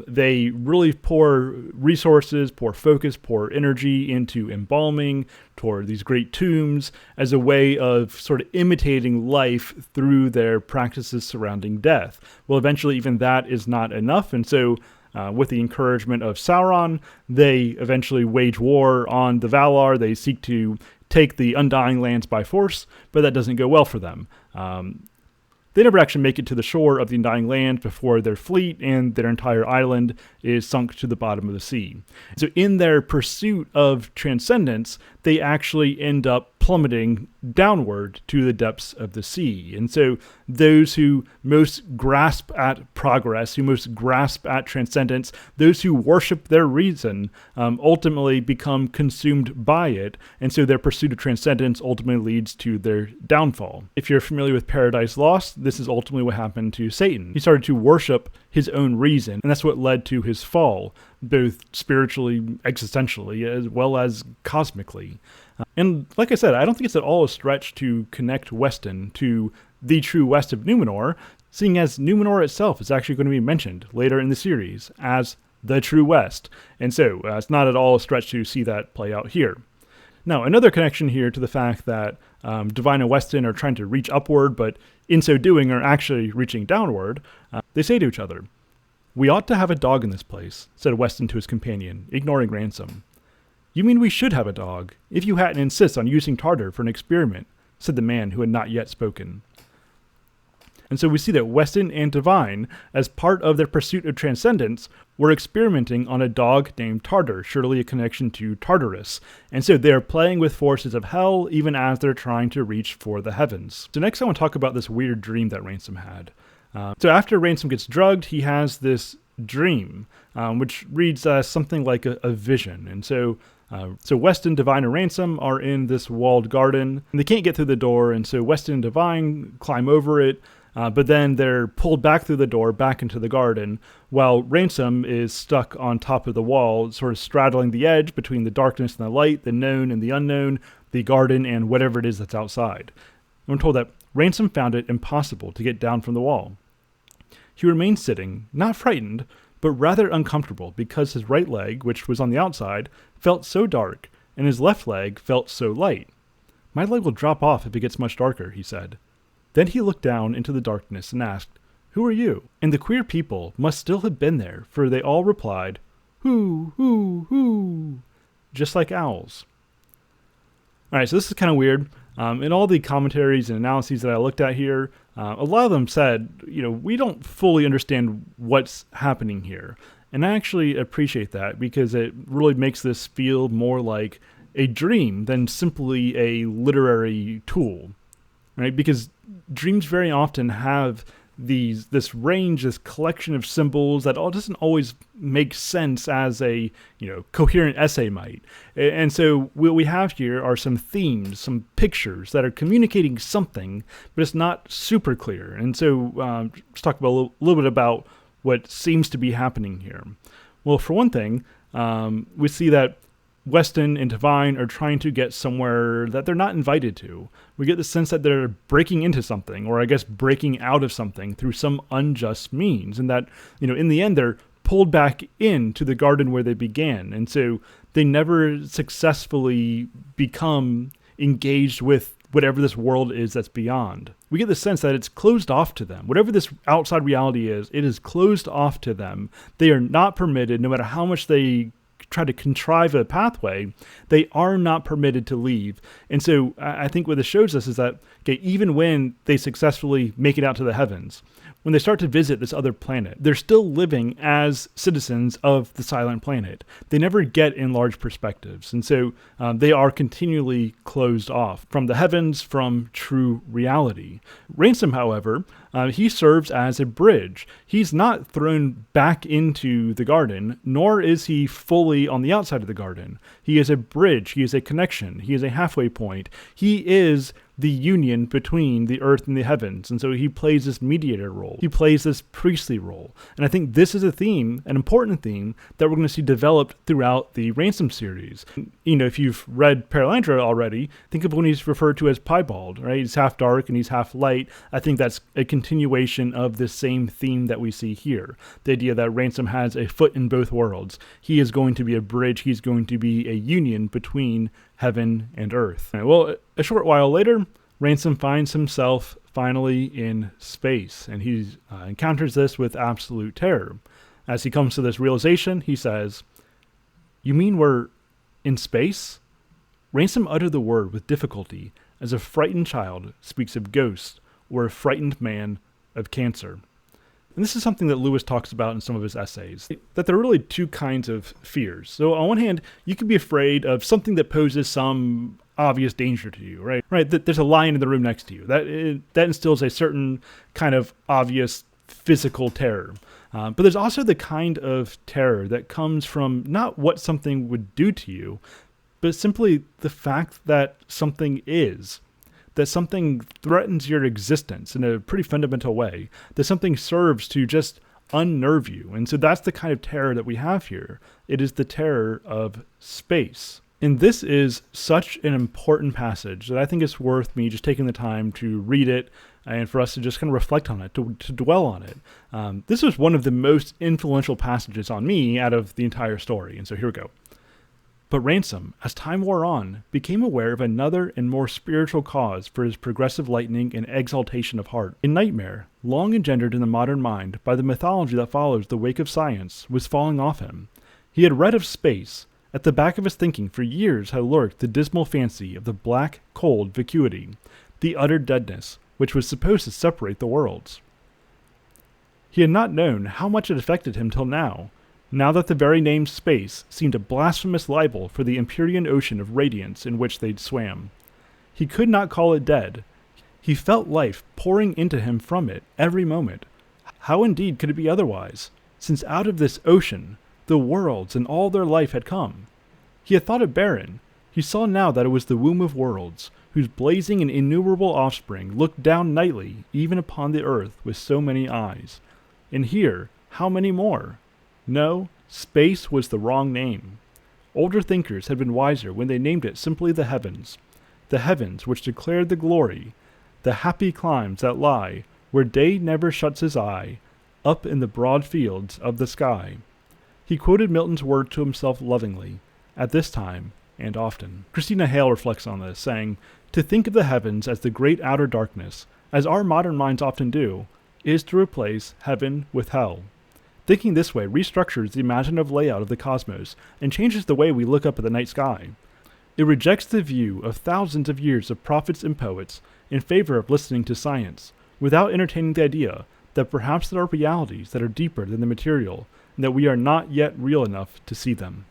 they really pour resources, pour focus, pour energy into embalming toward these great tombs as a way of sort of imitating life through their practices surrounding death. Well, eventually even that is not enough, and so with the encouragement of Sauron, they eventually wage war on the Valar. They seek to take the Undying Lands by force, but that doesn't go well for them. They never actually make it to the shore of the Undying Land before their fleet and their entire island is sunk to the bottom of the sea. So in their pursuit of transcendence, they actually end up plummeting downward to the depths of the sea. And so those who most grasp at progress, who most grasp at transcendence, those who worship their reason, ultimately become consumed by it. And so their pursuit of transcendence ultimately leads to their downfall. If you're familiar with Paradise Lost, this is ultimately what happened to Satan. He started to worship his own reason, and that's what led to his fall, both spiritually, existentially, as well as cosmically. And like I said, I don't think it's at all a stretch to connect Weston to the true west of Numenor, seeing as Numenor itself is actually going to be mentioned later in the series as the true west. And so it's not at all a stretch to see that play out here. Now, another connection here to the fact that Devine and Weston are trying to reach upward, but in so doing are actually reaching downward, they say to each other, "We ought to have a dog in this place," said Weston to his companion, ignoring Ransom. "You mean we should have a dog, if you hadn't insist on using tartar for an experiment," said the man who had not yet spoken. And so we see that Weston and Devine, as part of their pursuit of transcendence, were experimenting on a dog named Tartar, surely a connection to Tartarus. And so they're playing with forces of hell, even as they're trying to reach for the heavens. So next I want to talk about this weird dream that Ransom had. So after Ransom gets drugged, he has this dream, which reads something like a vision. And so Weston, Devine, and Ransom are in this walled garden, and they can't get through the door, and so Weston and Devine climb over it, but then they're pulled back through the door, back into the garden, while Ransom is stuck on top of the wall, sort of straddling the edge between the darkness and the light, the known and the unknown, the garden and whatever it is that's outside. I'm told that Ransom found it impossible to get down from the wall. He remained sitting, not frightened, but rather uncomfortable because his right leg, which was on the outside, felt so dark, and his left leg felt so light. "My leg will drop off if it gets much darker," he said. Then he looked down into the darkness and asked, "Who are you?" And the queer people must still have been there, for they all replied, "Hoo, hoo, hoo," just like owls. All right, so this is kind of weird. In all the commentaries and analyses that I looked at here, a lot of them said, we don't fully understand what's happening here. And I actually appreciate that because it really makes this feel more like a dream than simply a literary tool, right? Because dreams very often have this range, this collection of symbols that all doesn't always make sense as a coherent essay might. And so what we have here are some themes, some pictures that are communicating something, but it's not super clear. And so let's talk about a little bit about what seems to be happening here. Well, for one thing, we see that Weston and Devine are trying to get somewhere that they're not invited to. We get the sense that they're breaking into something, or I guess breaking out of something through some unjust means, and that, in the end, they're pulled back into the garden where they began. And so they never successfully become engaged with whatever this world is that's beyond. We get the sense that it's closed off to them. Whatever this outside reality is, it is closed off to them. They are not permitted, no matter how much they try to contrive a pathway, they are not permitted to leave. And so I think what this shows us is that, even when they successfully make it out to the heavens, when they start to visit this other planet, they're still living as citizens of the silent planet. They never get in large perspectives. And so they are continually closed off from the heavens, from true reality. Ransom, however, He serves as a bridge. He's not thrown back into the garden, nor is he fully on the outside of the garden. He is a bridge. He is a connection. He is a halfway point. He is the union between the earth and the heavens. And so he plays this mediator role. He plays this priestly role. And I think this is a theme, an important theme, that we're going to see developed throughout the Ransom series. If you've read Paralandra already, think of when he's referred to as piebald, right? He's half dark and he's half light. I think that's a continuation of this same theme that we see here. The idea that Ransom has a foot in both worlds. He is going to be a bridge. He's going to be a union between heaven and earth. Well, a short while later, Ransom finds himself finally in space, and he encounters this with absolute terror. As he comes to this realization, he says, "You mean we're in space?" Ransom uttered the word with difficulty, as a frightened child speaks of ghosts, or a frightened man of cancer. And this is something that Lewis talks about in some of his essays, that there are really two kinds of fears. So on one hand, you can be afraid of something that poses some obvious danger to you, right? That there's a lion in the room next to you. That instills a certain kind of obvious physical terror. But there's also the kind of terror that comes from not what something would do to you, but simply the fact that something is. That something threatens your existence in a pretty fundamental way, that something serves to just unnerve you. And so that's the kind of terror that we have here. It is the terror of space. And this is such an important passage that I think it's worth me just taking the time to read it and for us to just kind of reflect on it, to dwell on it. This was one of the most influential passages on me out of the entire story. And so here we go. But Ransom, as time wore on, became aware of another and more spiritual cause for his progressive lightening and exaltation of heart. A nightmare, long engendered in the modern mind by the mythology that follows the wake of science, was falling off him. He had read of space. At the back of his thinking for years had lurked the dismal fancy of the black, cold vacuity, the utter deadness, which was supposed to separate the worlds. He had not known how much it affected him till now that the very name space seemed a blasphemous libel for the Empyrean ocean of radiance in which they swam. He could not call it dead. He felt life pouring into him from it every moment. How indeed could it be otherwise, since out of this ocean the worlds and all their life had come? He had thought it barren. He saw now that it was the womb of worlds, whose blazing and innumerable offspring looked down nightly even upon the earth with so many eyes. And here, how many more? No, space was the wrong name. Older thinkers had been wiser when they named it simply the heavens which declared the glory, the happy climes that lie where day never shuts his eye, up in the broad fields of the sky. He quoted Milton's word to himself lovingly, at this time and often. Christina Hale reflects on this, saying, "To think of the heavens as the great outer darkness, as our modern minds often do, is to replace heaven with hell. Thinking this way restructures the imaginative layout of the cosmos and changes the way we look up at the night sky. It rejects the view of thousands of years of prophets and poets in favor of listening to science, without entertaining the idea that perhaps there are realities that are deeper than the material, and that we are not yet real enough to see them."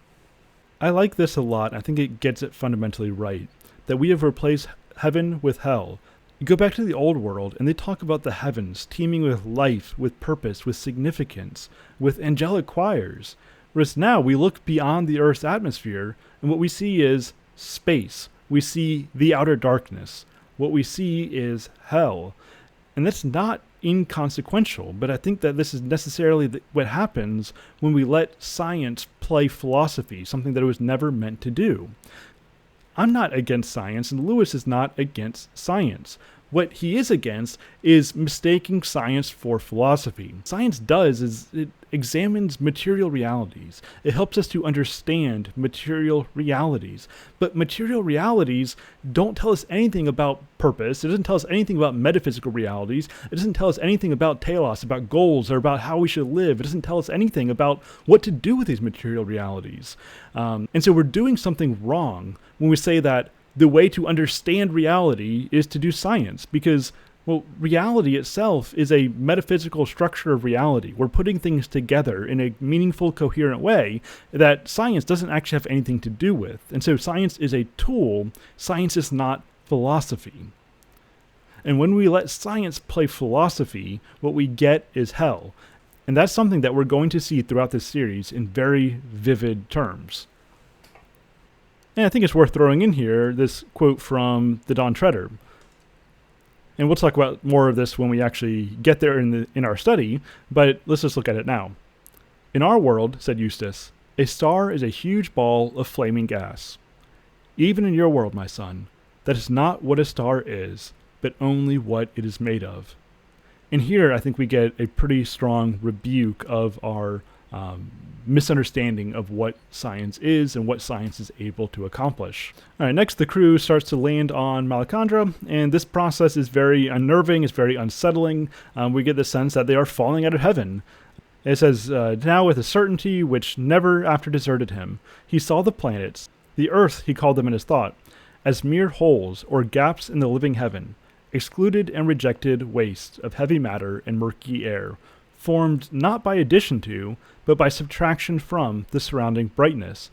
I like this a lot. I think it gets it fundamentally right, that we have replaced heaven with hell. You go back to the old world, and they talk about the heavens teeming with life, with purpose, with significance, with angelic choirs. Whereas now we look beyond the Earth's atmosphere, and what we see is space. We see the outer darkness. What we see is hell. And that's not inconsequential, but I think that this is necessarily what happens when we let science play philosophy, something that it was never meant to do. I'm not against science, and Lewis is not against science. What he is against is mistaking science for philosophy. Science does is it examines material realities. It helps us to understand material realities. But material realities don't tell us anything about purpose. It doesn't tell us anything about metaphysical realities. It doesn't tell us anything about telos, about goals, or about how we should live. It doesn't tell us anything about what to do with these material realities. And so we're doing something wrong when we say that the way to understand reality is to do science, because, well, reality itself is a metaphysical structure of reality. We're putting things together in a meaningful, coherent way that science doesn't actually have anything to do with. And so science is a tool. Science is not philosophy. And when we let science play philosophy, what we get is hell. And that's something that we're going to see throughout this series in very vivid terms. And I think it's worth throwing in here this quote from the Don Treader. And we'll talk about more of this when we actually get there in our study, but let's just look at it now. In our world, said Eustace, a star is a huge ball of flaming gas. Even in your world, my son, that is not what a star is, but only what it is made of. And here I think we get a pretty strong rebuke of our misunderstanding of what science is and what science is able to accomplish. All right, next the crew starts to land on Malacandra, and this process is very unnerving, it's very unsettling. We get the sense that they are falling out of heaven. It says, now with a certainty which never after deserted him, he saw the planets, the earth he called them in his thought, as mere holes or gaps in the living heaven, excluded and rejected wastes of heavy matter and murky air, formed not by addition to, but by subtraction from the surrounding brightness.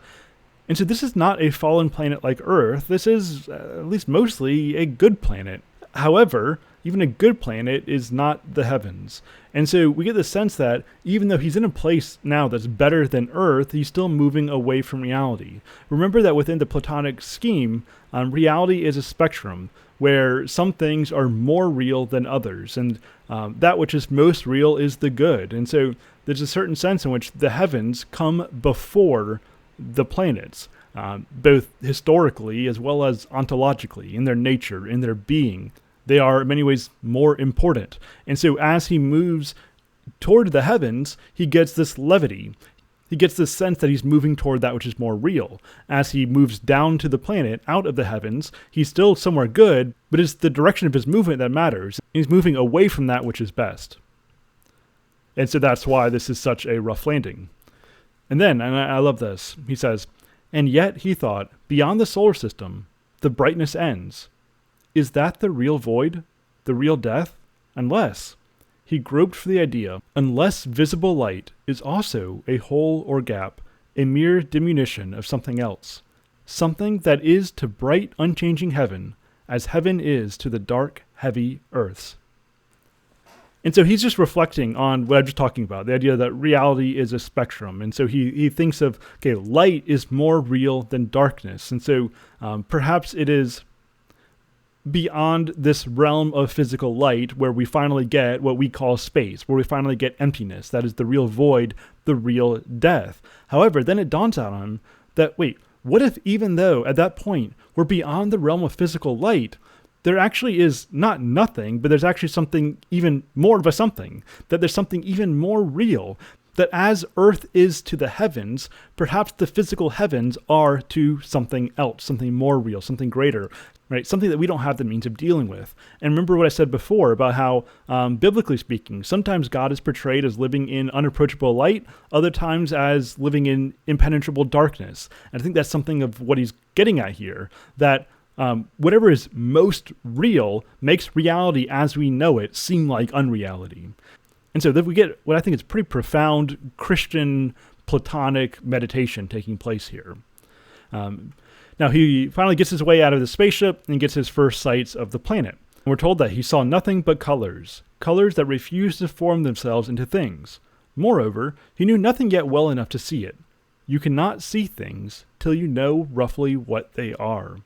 And so this is not a fallen planet like Earth. This is, at least mostly, a good planet. However, even a good planet is not the heavens. And so we get the sense that even though he's in a place now that's better than Earth, he's still moving away from reality. Remember that within the Platonic scheme, reality is a spectrum where some things are more real than others, and that which is most real is the good. And so there's a certain sense in which the heavens come before the planets, both historically as well as ontologically, in their nature, in their being. They are in many ways more important. And so as he moves toward the heavens, he gets this levity. He gets this sense that he's moving toward that which is more real. As he moves down to the planet, out of the heavens, he's still somewhere good, but it's the direction of his movement that matters. He's moving away from that which is best. And so that's why this is such a rough landing. And then, and I love this, he says, and yet, he thought, beyond the solar system, the brightness ends. Is that the real void? The real death? Unless, he groped for the idea, unless visible light is also a hole or gap, a mere diminution of something else, something that is to bright, unchanging heaven, as heaven is to the dark, heavy earths. And so he's just reflecting on what I'm just talking about, the idea that reality is a spectrum. And so he thinks of, okay, light is more real than darkness. And so perhaps it is beyond this realm of physical light where we finally get what we call space, where we finally get emptiness. That is the real void, the real death. However, then it dawns on him that, wait, what if even though at that point we're beyond the realm of physical light, there actually is not nothing, but there's actually something even more of a something, that there's something even more real, that as earth is to the heavens, perhaps the physical heavens are to something else, something more real, something greater, right? Something that we don't have the means of dealing with. And remember what I said before about how, biblically speaking, sometimes God is portrayed as living in unapproachable light, other times as living in impenetrable darkness. And I think that's something of what he's getting at here, that whatever is most real makes reality as we know it seem like unreality. And so then we get what I think is pretty profound Christian Platonic meditation taking place here. Now he finally gets his way out of the spaceship and gets his first sights of the planet. And we're told that he saw nothing but colors that refused to form themselves into things. Moreover, he knew nothing yet well enough to see it. You cannot see things till you know roughly what they are.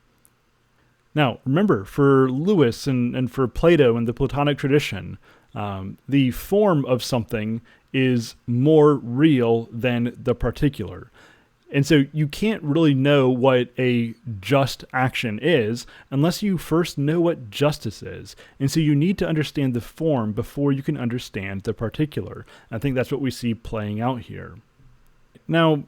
Now, remember, for Lewis and for Plato and the Platonic tradition, the form of something is more real than the particular. And so you can't really know what a just action is unless you first know what justice is. And so you need to understand the form before you can understand the particular. I think that's what we see playing out here. Now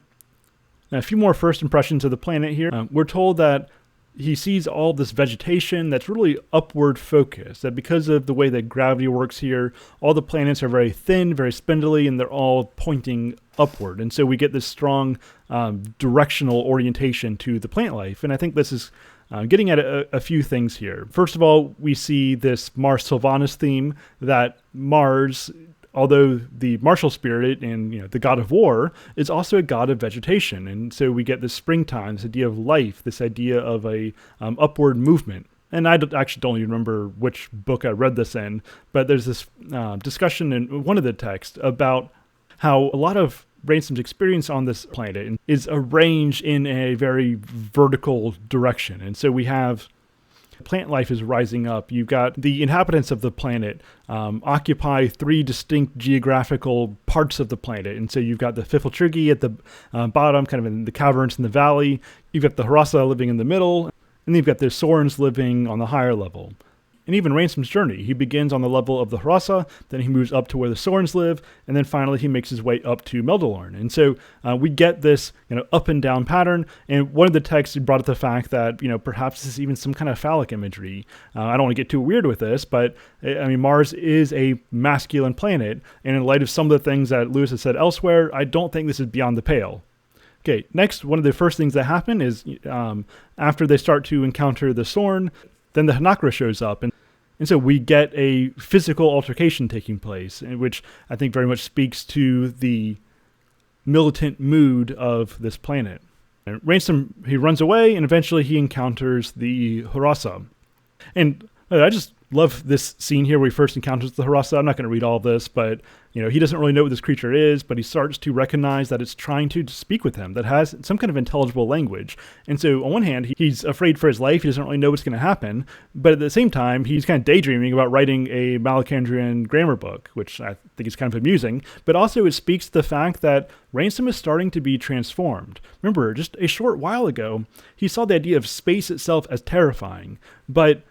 a few more first impressions of the planet here. We're told that he sees all this vegetation that's really upward focused, that because of the way that gravity works here, all the planets are very thin, very spindly, and they're all pointing upward. And so we get this strong directional orientation to the plant life. And I think this is getting at a few things here. First of all, we see this Mars Sylvanus theme, that Mars, although the martial spirit and the god of war, is also a god of vegetation. And so we get this springtime, this idea of life, this idea of a upward movement. and actually don't even remember which book I read this in, but there's this discussion in one of the texts about how a lot of Ransom's experience on this planet is arranged in a very vertical direction. And so we have plant life is rising up. You've got the inhabitants of the planet occupy 3 distinct geographical parts of the planet. And so you've got the Fifiltrigi at the bottom, kind of in the caverns in the valley. You've got the Oyarsa living in the middle. And then you've got the Sorns living on the higher level. And even Ransom's journey, he begins on the level of the Oyarsa, then he moves up to where the Sorns live, and then finally he makes his way up to Meldalorn. And so we get this up and down pattern, and one of the texts brought up the fact that perhaps this is even some kind of phallic imagery. I don't want to get too weird with this, but I mean, Mars is a masculine planet, and in light of some of the things that Lewis has said elsewhere, I don't think this is beyond the pale. Okay, next, one of the first things that happen is after they start to encounter the Sorn, then the hnau shows up, and so we get a physical altercation taking place, which I think very much speaks to the militant mood of this planet. And Ransom, he runs away, and eventually he encounters the Oyarsa. And I just love this scene here where he first encounters the Oyarsa. I'm not going to read all this, but he doesn't really know what this creature is, but he starts to recognize that it's trying to speak with him, that has some kind of intelligible language. And so on one hand, he's afraid for his life. He doesn't really know what's going to happen. But at the same time, he's kind of daydreaming about writing a Malacandrian grammar book, which I think is kind of amusing. But also it speaks to the fact that Ransom is starting to be transformed. Remember, just a short while ago, he saw the idea of space itself as terrifying. But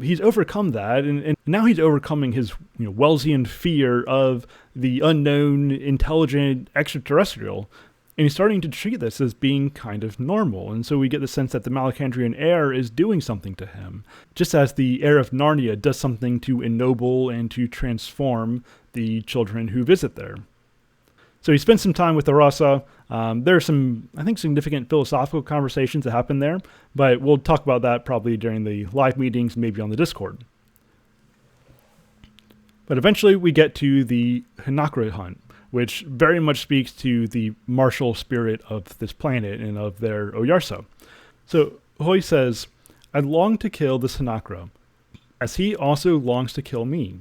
he's overcome that, and now he's overcoming his Wellesian fear of the unknown, intelligent extraterrestrial, and he's starting to treat this as being kind of normal. And so we get the sense that the Malacandrian air is doing something to him, just as the air of Narnia does something to ennoble and to transform the children who visit there. So he spends some time with the Oyarsa. There are some, I think, significant philosophical conversations that happen there, but we'll talk about that probably during the live meetings, maybe on the Discord. But eventually we get to the hnau hunt, which very much speaks to the martial spirit of this planet and of their Oyarsa. So Hoy says, I long to kill this hnau, as he also longs to kill me.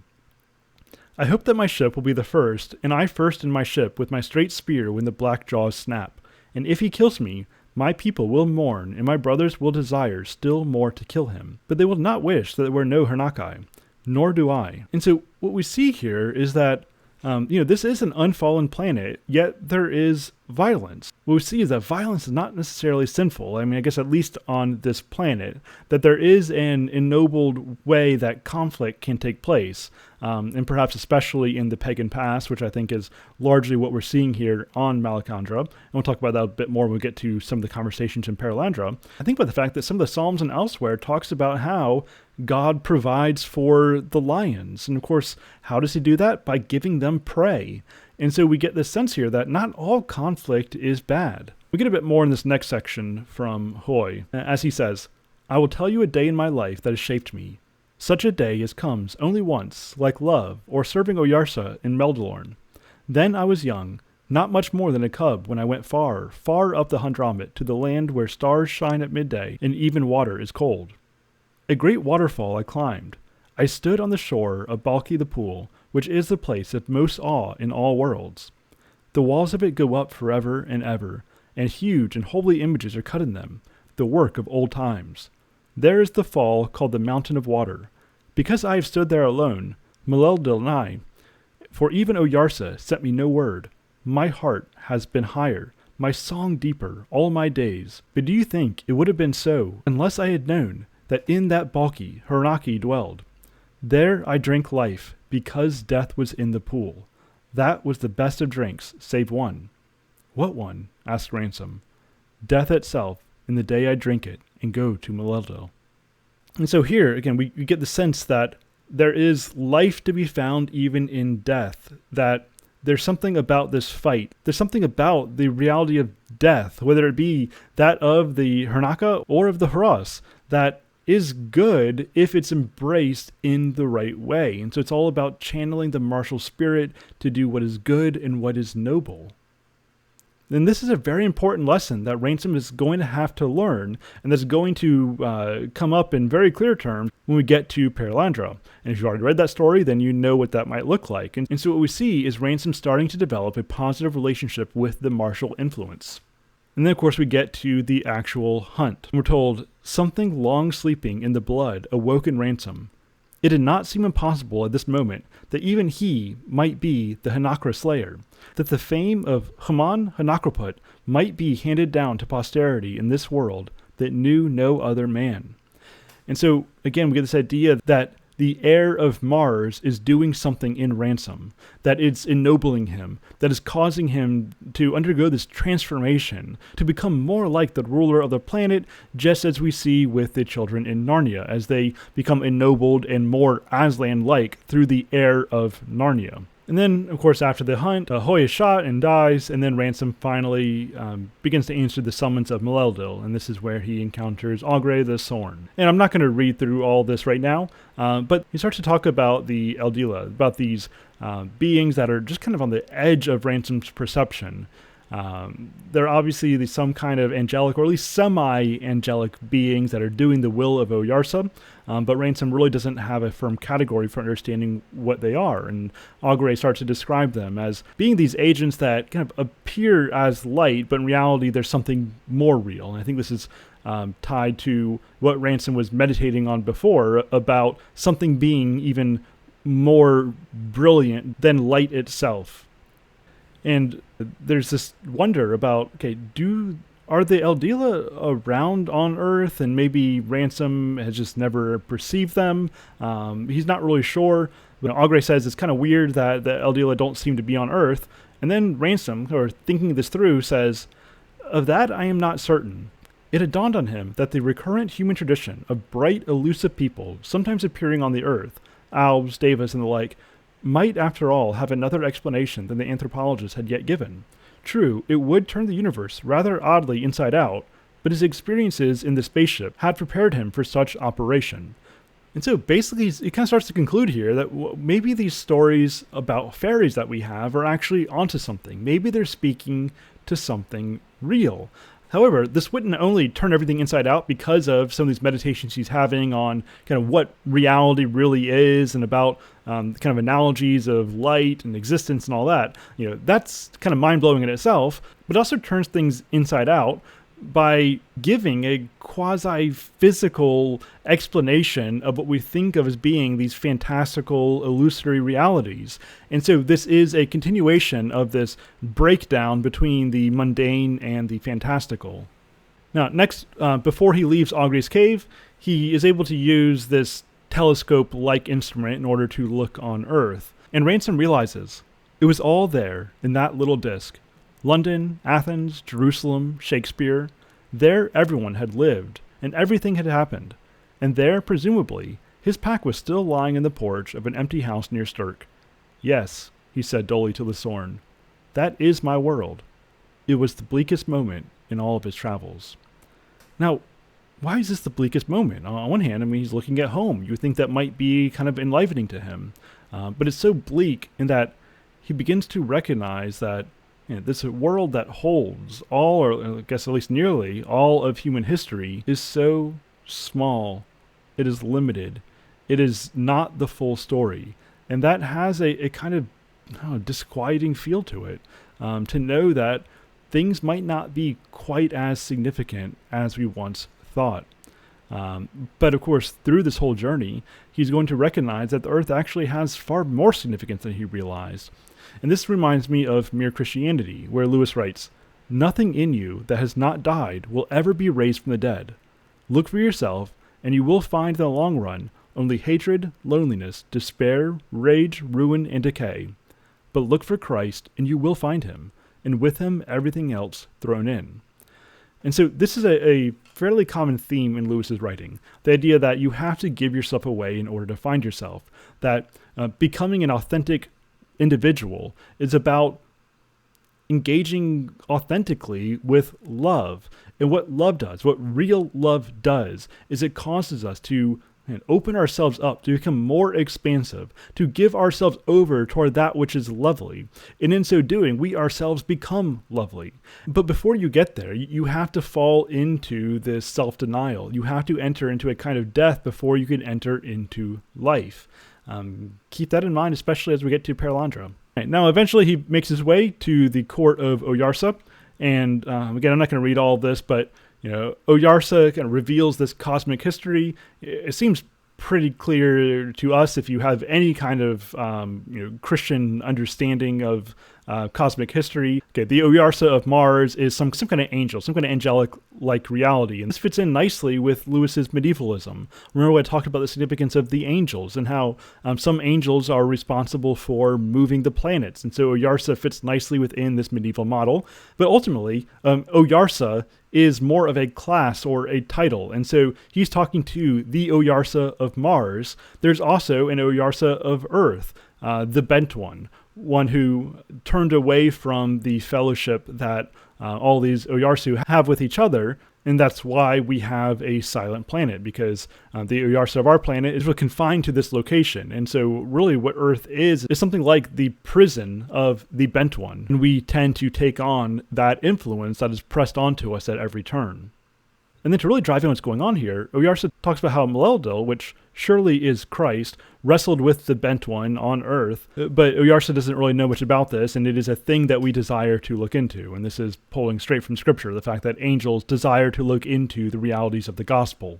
I hope that my ship will be the first, and I first in my ship with my straight spear when the black jaws snap. And if he kills me, my people will mourn, and my brothers will desire still more to kill him. But they will not wish that there were no hnau, nor do I. And so what we see here is that, this is an unfallen planet, yet there is violence. What we see is that violence is not necessarily sinful. I mean, I guess at least on this planet, that there is an ennobled way that conflict can take place. And perhaps especially in the pagan past, which I think is largely what we're seeing here on Malacandra. And we'll talk about that a bit more when we get to some of the conversations in Perelandra. I think about the fact that some of the Psalms and elsewhere talks about how God provides for the lions. And of course, how does he do that? By giving them prey. And so we get this sense here that not all conflict is bad. We get a bit more in this next section from Hoy, as he says, I will tell you a day in my life that has shaped me. Such a day as comes only once, like love, or serving Oyarsa in Meldalorn. Then I was young, not much more than a cub when I went far, far up the Hundramit to the land where stars shine at midday and even water is cold. A great waterfall I climbed. I stood on the shore of Balki the pool, which is the place of most awe in all worlds. The walls of it go up forever and ever, and huge and holy images are cut in them, the work of old times. There is the fall called the Mountain of Water. Because I have stood there alone, Meldalorn, for even Oyarsa sent me no word. My heart has been higher, my song deeper, all my days. But do you think it would have been so, unless I had known that in that Balki hnau dwelled? There I drank life, because death was in the pool. That was the best of drinks, save one. What one? Asked Ransom. Death itself, in the day I drink it, and go to Meldalorn. And so here, again, we get the sense that there is life to be found even in death, that there's something about this fight. There's something about the reality of death, whether it be that of the hnau or of the Oyarsa, that is good if it's embraced in the right way. And so it's all about channeling the martial spirit to do what is good and what is noble. And this is a very important lesson that Ransom is going to have to learn, and that's going to come up in very clear terms when we get to Perelandra. And if you've already read that story, then you know what that might look like. And so what we see is Ransom starting to develop a positive relationship with the martial influence. And then, of course, we get to the actual hunt. We're told, something long sleeping in the blood awoke in Ransom. It did not seem impossible at this moment that even he might be the Hanakra slayer, that the fame of Haman Hanakraput might be handed down to posterity in this world that knew no other man. And so, again, we get this idea that the heir of Mars is doing something in Ransom, that it's ennobling him, that is causing him to undergo this transformation, to become more like the ruler of the planet, just as we see with the children in Narnia, as they become ennobled and more Aslan-like through the heir of Narnia. And then, of course, after the hunt, Hoy is shot and dies, and then Ransom finally begins to answer the summons of Maleldil, and this is where he encounters Augre the Sorn. And I'm not going to read through all this right now, but he starts to talk about the eldila, about these beings that are just kind of on the edge of Ransom's perception. They're obviously some kind of angelic, or at least semi-angelic beings that are doing the will of Oyarsa, but Ransom really doesn't have a firm category for understanding what they are. And Augre starts to describe them as being these agents that kind of appear as light, but in reality there's something more real. And I think this is tied to what Ransom was meditating on before, about something being even more brilliant than light itself. And there's this wonder about, okay, are the eldila around on Earth, and maybe Ransom has just never perceived them? He's not really sure. But Augre says it's kind of weird that the eldila don't seem to be on Earth. And then Ransom, or thinking this through, says, of that I am not certain. It had dawned on him that the recurrent human tradition of bright, elusive people, sometimes appearing on the Earth, Alves, Davis, and the like, might, after all, have another explanation than the anthropologists had yet given. True, it would turn the universe rather oddly inside out, but his experiences in the spaceship had prepared him for such operation. And so basically, it kind of starts to conclude here that maybe these stories about fairies that we have are actually onto something. Maybe they're speaking to something real. However, this wouldn't only turn everything inside out because of some of these meditations he's having on kind of what reality really is, and about kind of analogies of light and existence and all that. That's kind of mind-blowing in itself, but also turns things inside out by giving a quasi-physical explanation of what we think of as being these fantastical, illusory realities. And so this is a continuation of this breakdown between the mundane and the fantastical. Now, next, before he leaves Augre's cave, he is able to use this telescope-like instrument in order to look on Earth. And Ransom realizes it was all there in that little disc. London, Athens, Jerusalem, Shakespeare. There everyone had lived, and everything had happened. And there, presumably, his pack was still lying in the porch of an empty house near Stirk. Yes, he said dully to the Sorn, that is my world. It was the bleakest moment in all of his travels. Now, why is this the bleakest moment? On one hand, he's looking at home. You would think that might be kind of enlivening to him. But it's so bleak in that he begins to recognize that this world that holds all, or I guess at least nearly all, of human history is so small. It is limited. It is not the full story. And that has a kind of disquieting feel to it, to know that things might not be quite as significant as we once thought. But of course, through this whole journey, he's going to recognize that the Earth actually has far more significance than he realized. And this reminds me of Mere Christianity, where Lewis writes, nothing in you that has not died will ever be raised from the dead. Look for yourself, and you will find in the long run only hatred, loneliness, despair, rage, ruin, and decay. But look for Christ, and you will find him, and with him everything else thrown in. And so this is a fairly common theme in Lewis's writing, the idea that you have to give yourself away in order to find yourself, that becoming an authentic individual is about engaging authentically with love. And what love does, what real love does, is it causes us to and open ourselves up to become more expansive, to give ourselves over toward that which is lovely. And in so doing, we ourselves become lovely. But before you get there, you have to fall into this self-denial. You have to enter into a kind of death before you can enter into life. Keep that in mind, especially as we get to Paralandra. Right, now, eventually he makes his way to the court of Oyarsa. And again, I'm not going to read all of this, but Oyarsa kind of reveals this cosmic history. It seems pretty clear to us if you have any kind of Christian understanding of cosmic history. Okay, the Oyarsa of Mars is some kind of angel, some kind of angelic-like reality, and this fits in nicely with Lewis's medievalism. Remember when I talked about the significance of the angels and how some angels are responsible for moving the planets, and so Oyarsa fits nicely within this medieval model. But ultimately, Oyarsa is more of a class or a title, and so he's talking to the Oyarsa of Mars. There's also an Oyarsa of Earth, the bent one who turned away from the fellowship that all these Oyarsu have with each other, and that's why we have a silent planet, because the Oyarsa of our planet is really confined to this location. And so really what Earth is something like the prison of the bent one, and we tend to take on that influence that is pressed onto us at every turn. And then to really drive in what's going on here, Oyarsa talks about how Malacandra, which surely is Christ, wrestled with the bent one on Earth, but Oyarsa doesn't really know much about this, and it is a thing that we desire to look into. And this is pulling straight from Scripture, the fact that angels desire to look into the realities of the gospel.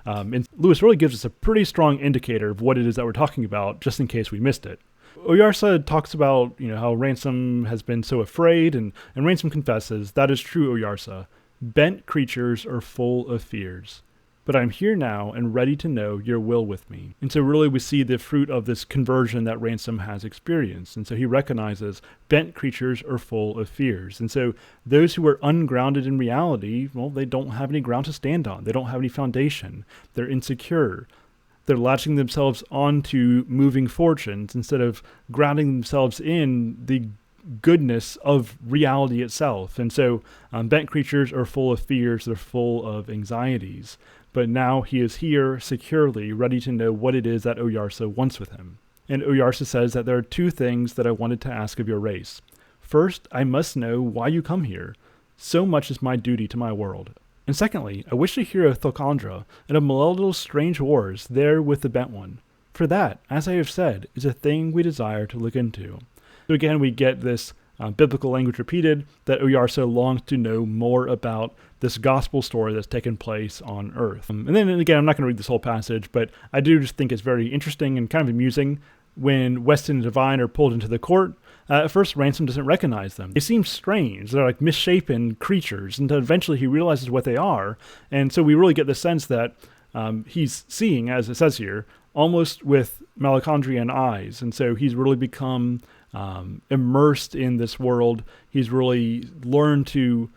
And Lewis really gives us a pretty strong indicator of what it is that we're talking about, just in case we missed it. Oyarsa talks about how Ransom has been so afraid, and Ransom confesses, "That is true, Oyarsa. Bent creatures are full of fears. But I'm here now and ready to know your will with me." And so really we see the fruit of this conversion that Ransom has experienced. And so he recognizes bent creatures are full of fears. And so those who are ungrounded in reality, well, they don't have any ground to stand on. They don't have any foundation. They're insecure. They're latching themselves onto moving fortunes instead of grounding themselves in the goodness of reality itself. And so bent creatures are full of fears. They're full of anxieties. But now he is here securely, ready to know what it is that Oyarsa wants with him. And Oyarsa says that there are two things that I wanted to ask of your race. First, I must know why you come here. So much is my duty to my world. And secondly, I wish to hear of Malacandra and of Malacandre's strange wars there with the bent one. For that, as I have said, is a thing we desire to look into. So again, we get this biblical language repeated, that Oyarsa longs to know more about this gospel story that's taken place on Earth. And then again, I'm not going to read this whole passage, but I do just think it's very interesting and kind of amusing when Weston and Devine are pulled into the court. At first, Ransom doesn't recognize them. They seem strange. They're like misshapen creatures, and eventually he realizes what they are. And so we really get the sense that he's seeing, as it says here, almost with Malacandrian eyes. And so he's really become immersed in this world. He's really learned to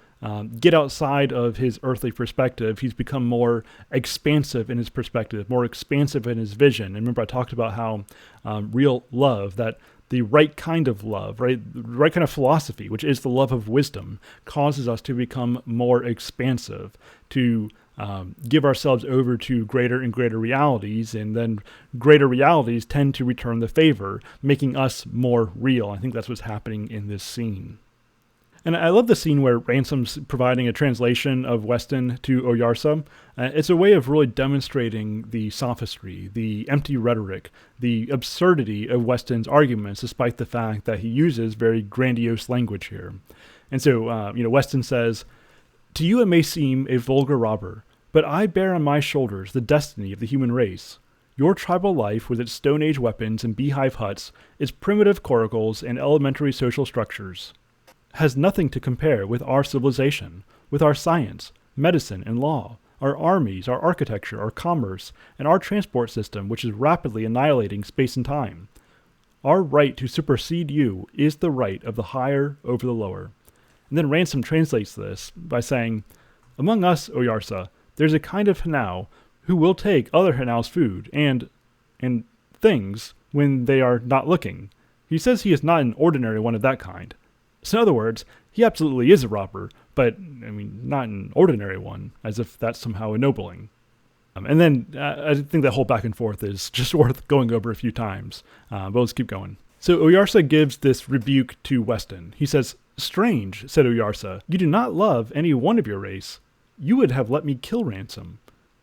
get outside of his earthly perspective. He's become more expansive in his perspective, more expansive in his vision. And remember, I talked about how real love, that the right kind of love, right? The right kind of philosophy, which is the love of wisdom, causes us to become more expansive, to give ourselves over to greater and greater realities, and then greater realities tend to return the favor, making us more real. I think that's what's happening in this scene. And I love the scene where Ransom's providing a translation of Weston to Oyarsa. It's a way of really demonstrating the sophistry, the empty rhetoric, the absurdity of Weston's arguments, despite the fact that he uses very grandiose language here. And so, Weston says, "To you it may seem a vulgar robber, but I bear on my shoulders the destiny of the human race. Your tribal life, with its Stone Age weapons and beehive huts, its primitive coracles and elementary social structures, has nothing to compare with our civilization, with our science, medicine, and law, our armies, our architecture, our commerce, and our transport system, which is rapidly annihilating space and time. Our right to supersede you is the right of the higher over the lower." And then Ransom translates this by saying, "Among us, Oyarsa, there's a kind of hnau who will take other hnau's food and things when they are not looking. He says he is not an ordinary one of that kind. So in other words, he absolutely is a robber, but, not an ordinary one, as if that's somehow ennobling." And then I think that whole back and forth is just worth going over a few times. But let's keep going. So Oyarsa gives this rebuke to Weston. He says, "Strange," said Oyarsa, "you do not love any one of your race. You would have let me kill Ransom.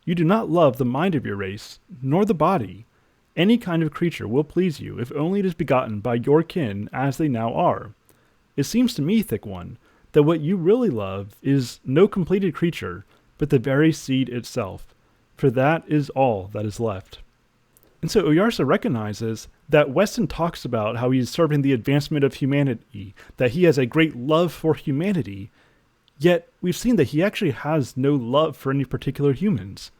You do not love the mind of your race, nor the body. Any kind of creature will please you, if only it is begotten by your kin as they now are. It seems to me, Thick One, that what you really love is no completed creature, but the very seed itself, for that is all that is left." And so Oyarsa recognizes that Weston talks about how he's serving the advancement of humanity, that he has a great love for humanity, yet we've seen that he actually has no love for any particular humans.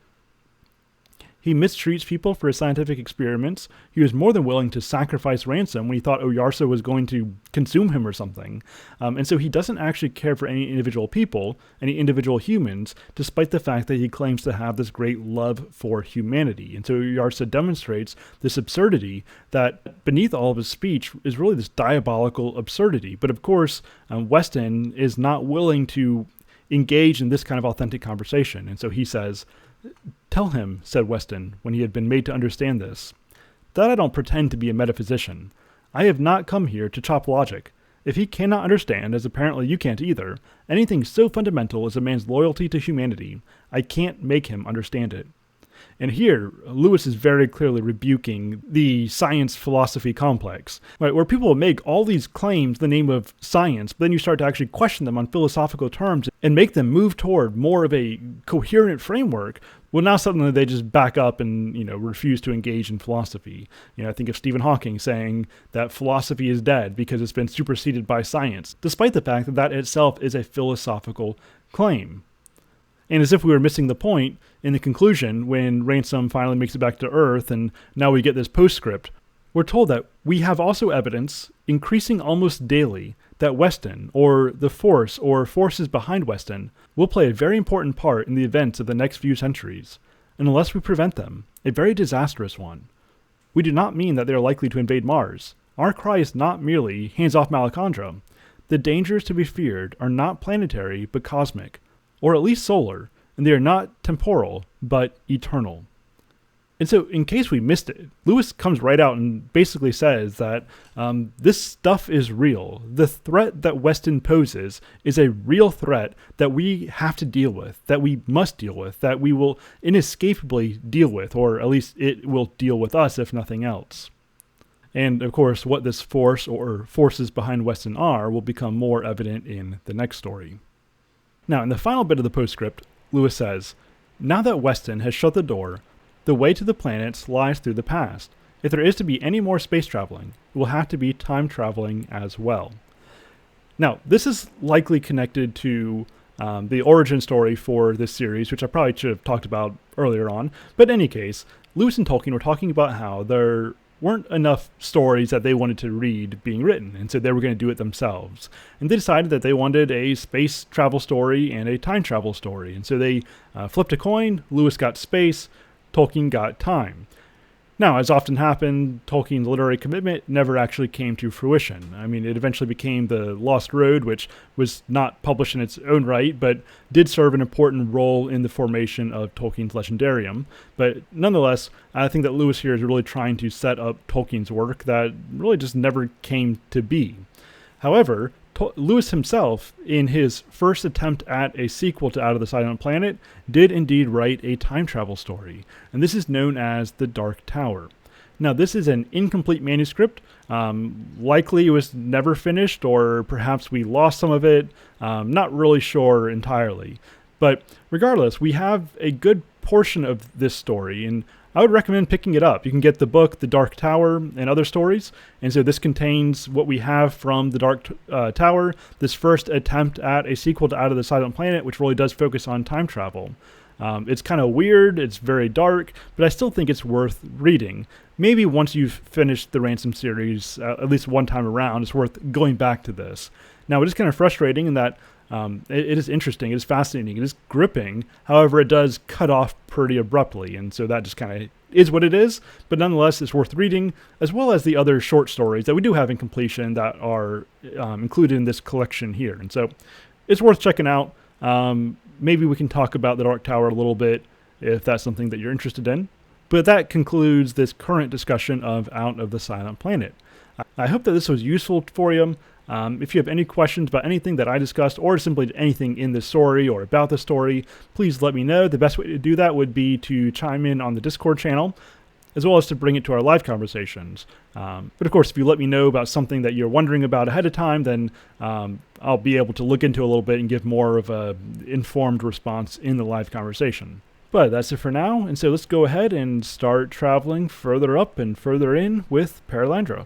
He mistreats people for his scientific experiments. He was more than willing to sacrifice Ransom when he thought Oyarsa was going to consume him or something. And so he doesn't actually care for any individual people, any individual humans, despite the fact that he claims to have this great love for humanity. And so Oyarsa demonstrates this absurdity that beneath all of his speech is really this diabolical absurdity. But of course, Weston is not willing to engage in this kind of authentic conversation. And so he says, "Tell him," said Weston, when he had been made to understand this, "that I don't pretend to be a metaphysician. I have not come here to chop logic. If he cannot understand, as apparently you can't either, anything so fundamental as a man's loyalty to humanity, I can't make him understand it." And here, Lewis is very clearly rebuking the science-philosophy complex, right, where people will make all these claims in the name of science, but then you start to actually question them on philosophical terms and make them move toward more of a coherent framework. Well, now suddenly they just back up and, refuse to engage in philosophy. I think of Stephen Hawking saying that philosophy is dead because it's been superseded by science, despite the fact that that itself is a philosophical claim. And as if we were missing the point, in the conclusion, when Ransom finally makes it back to Earth, and now we get this postscript, we're told that we have also evidence, increasing almost daily, that Weston, or the force or forces behind Weston, will play a very important part in the events of the next few centuries, and unless we prevent them, a very disastrous one. We do not mean that they are likely to invade Mars. Our cry is not merely, hands off Malacandra. The dangers to be feared are not planetary, but cosmic, or at least solar, and they are not temporal, but eternal. And so, in case we missed it, Lewis comes right out and basically says that this stuff is real. The threat that Weston poses is a real threat that we have to deal with, that we must deal with, that we will inescapably deal with, or at least it will deal with us if nothing else. And of course, what this force or forces behind Weston are will become more evident in the next story. Now, in the final bit of the postscript, Lewis says, "Now that Weston has shut the door, the way to the planets lies through the past. If there is to be any more space traveling, it will have to be time traveling as well." Now, this is likely connected to the origin story for this series, which I probably should have talked about earlier on. But in any case, Lewis and Tolkien were talking about how there weren't enough stories that they wanted to read being written, and so they were going to do it themselves. And they decided that they wanted a space travel story and a time travel story, and so they flipped a coin. Lewis got space, Tolkien got time. Now, as often happened, Tolkien's literary commitment never actually came to fruition. I mean, it eventually became The Lost Road, which was not published in its own right, but did serve an important role in the formation of Tolkien's Legendarium. But nonetheless, I think that Lewis here is really trying to set up Tolkien's work that really just never came to be. However, Lewis himself, in his first attempt at a sequel to Out of the Silent Planet, did indeed write a time travel story, and this is known as The Dark Tower. Now, this is an incomplete manuscript. Likely it was never finished, or perhaps we lost some of it. Not really sure entirely. But regardless, we have a good portion of this story, and I would recommend picking it up. You can get the book, The Dark Tower, and other stories. And so this contains what we have from The Dark Tower, this first attempt at a sequel to Out of the Silent Planet, which really does focus on time travel. It's kind of weird, it's very dark, but I still think it's worth reading. Maybe once you've finished the Ransom series, at least one time around, it's worth going back to this. Now, it is kind of frustrating in that it is interesting, it is fascinating, it is gripping. However, it does cut off pretty abruptly, and so that just kind of is what it is. But nonetheless, it's worth reading, as well as the other short stories that we do have in completion that are included in this collection here. And so it's worth checking out. Maybe we can talk about The Dark Tower a little bit if that's something that you're interested in. But that concludes this current discussion of Out of the Silent Planet. I hope that this was useful for you. If you have any questions about anything that I discussed or simply anything in the story or about the story, please let me know. The best way to do that would be to chime in on the Discord channel, as well as to bring it to our live conversations. But of course, if you let me know about something that you're wondering about ahead of time, then I'll be able to look into it a little bit and give more of an informed response in the live conversation. But that's it for now, and so let's go ahead and start traveling further up and further in with Paralandra.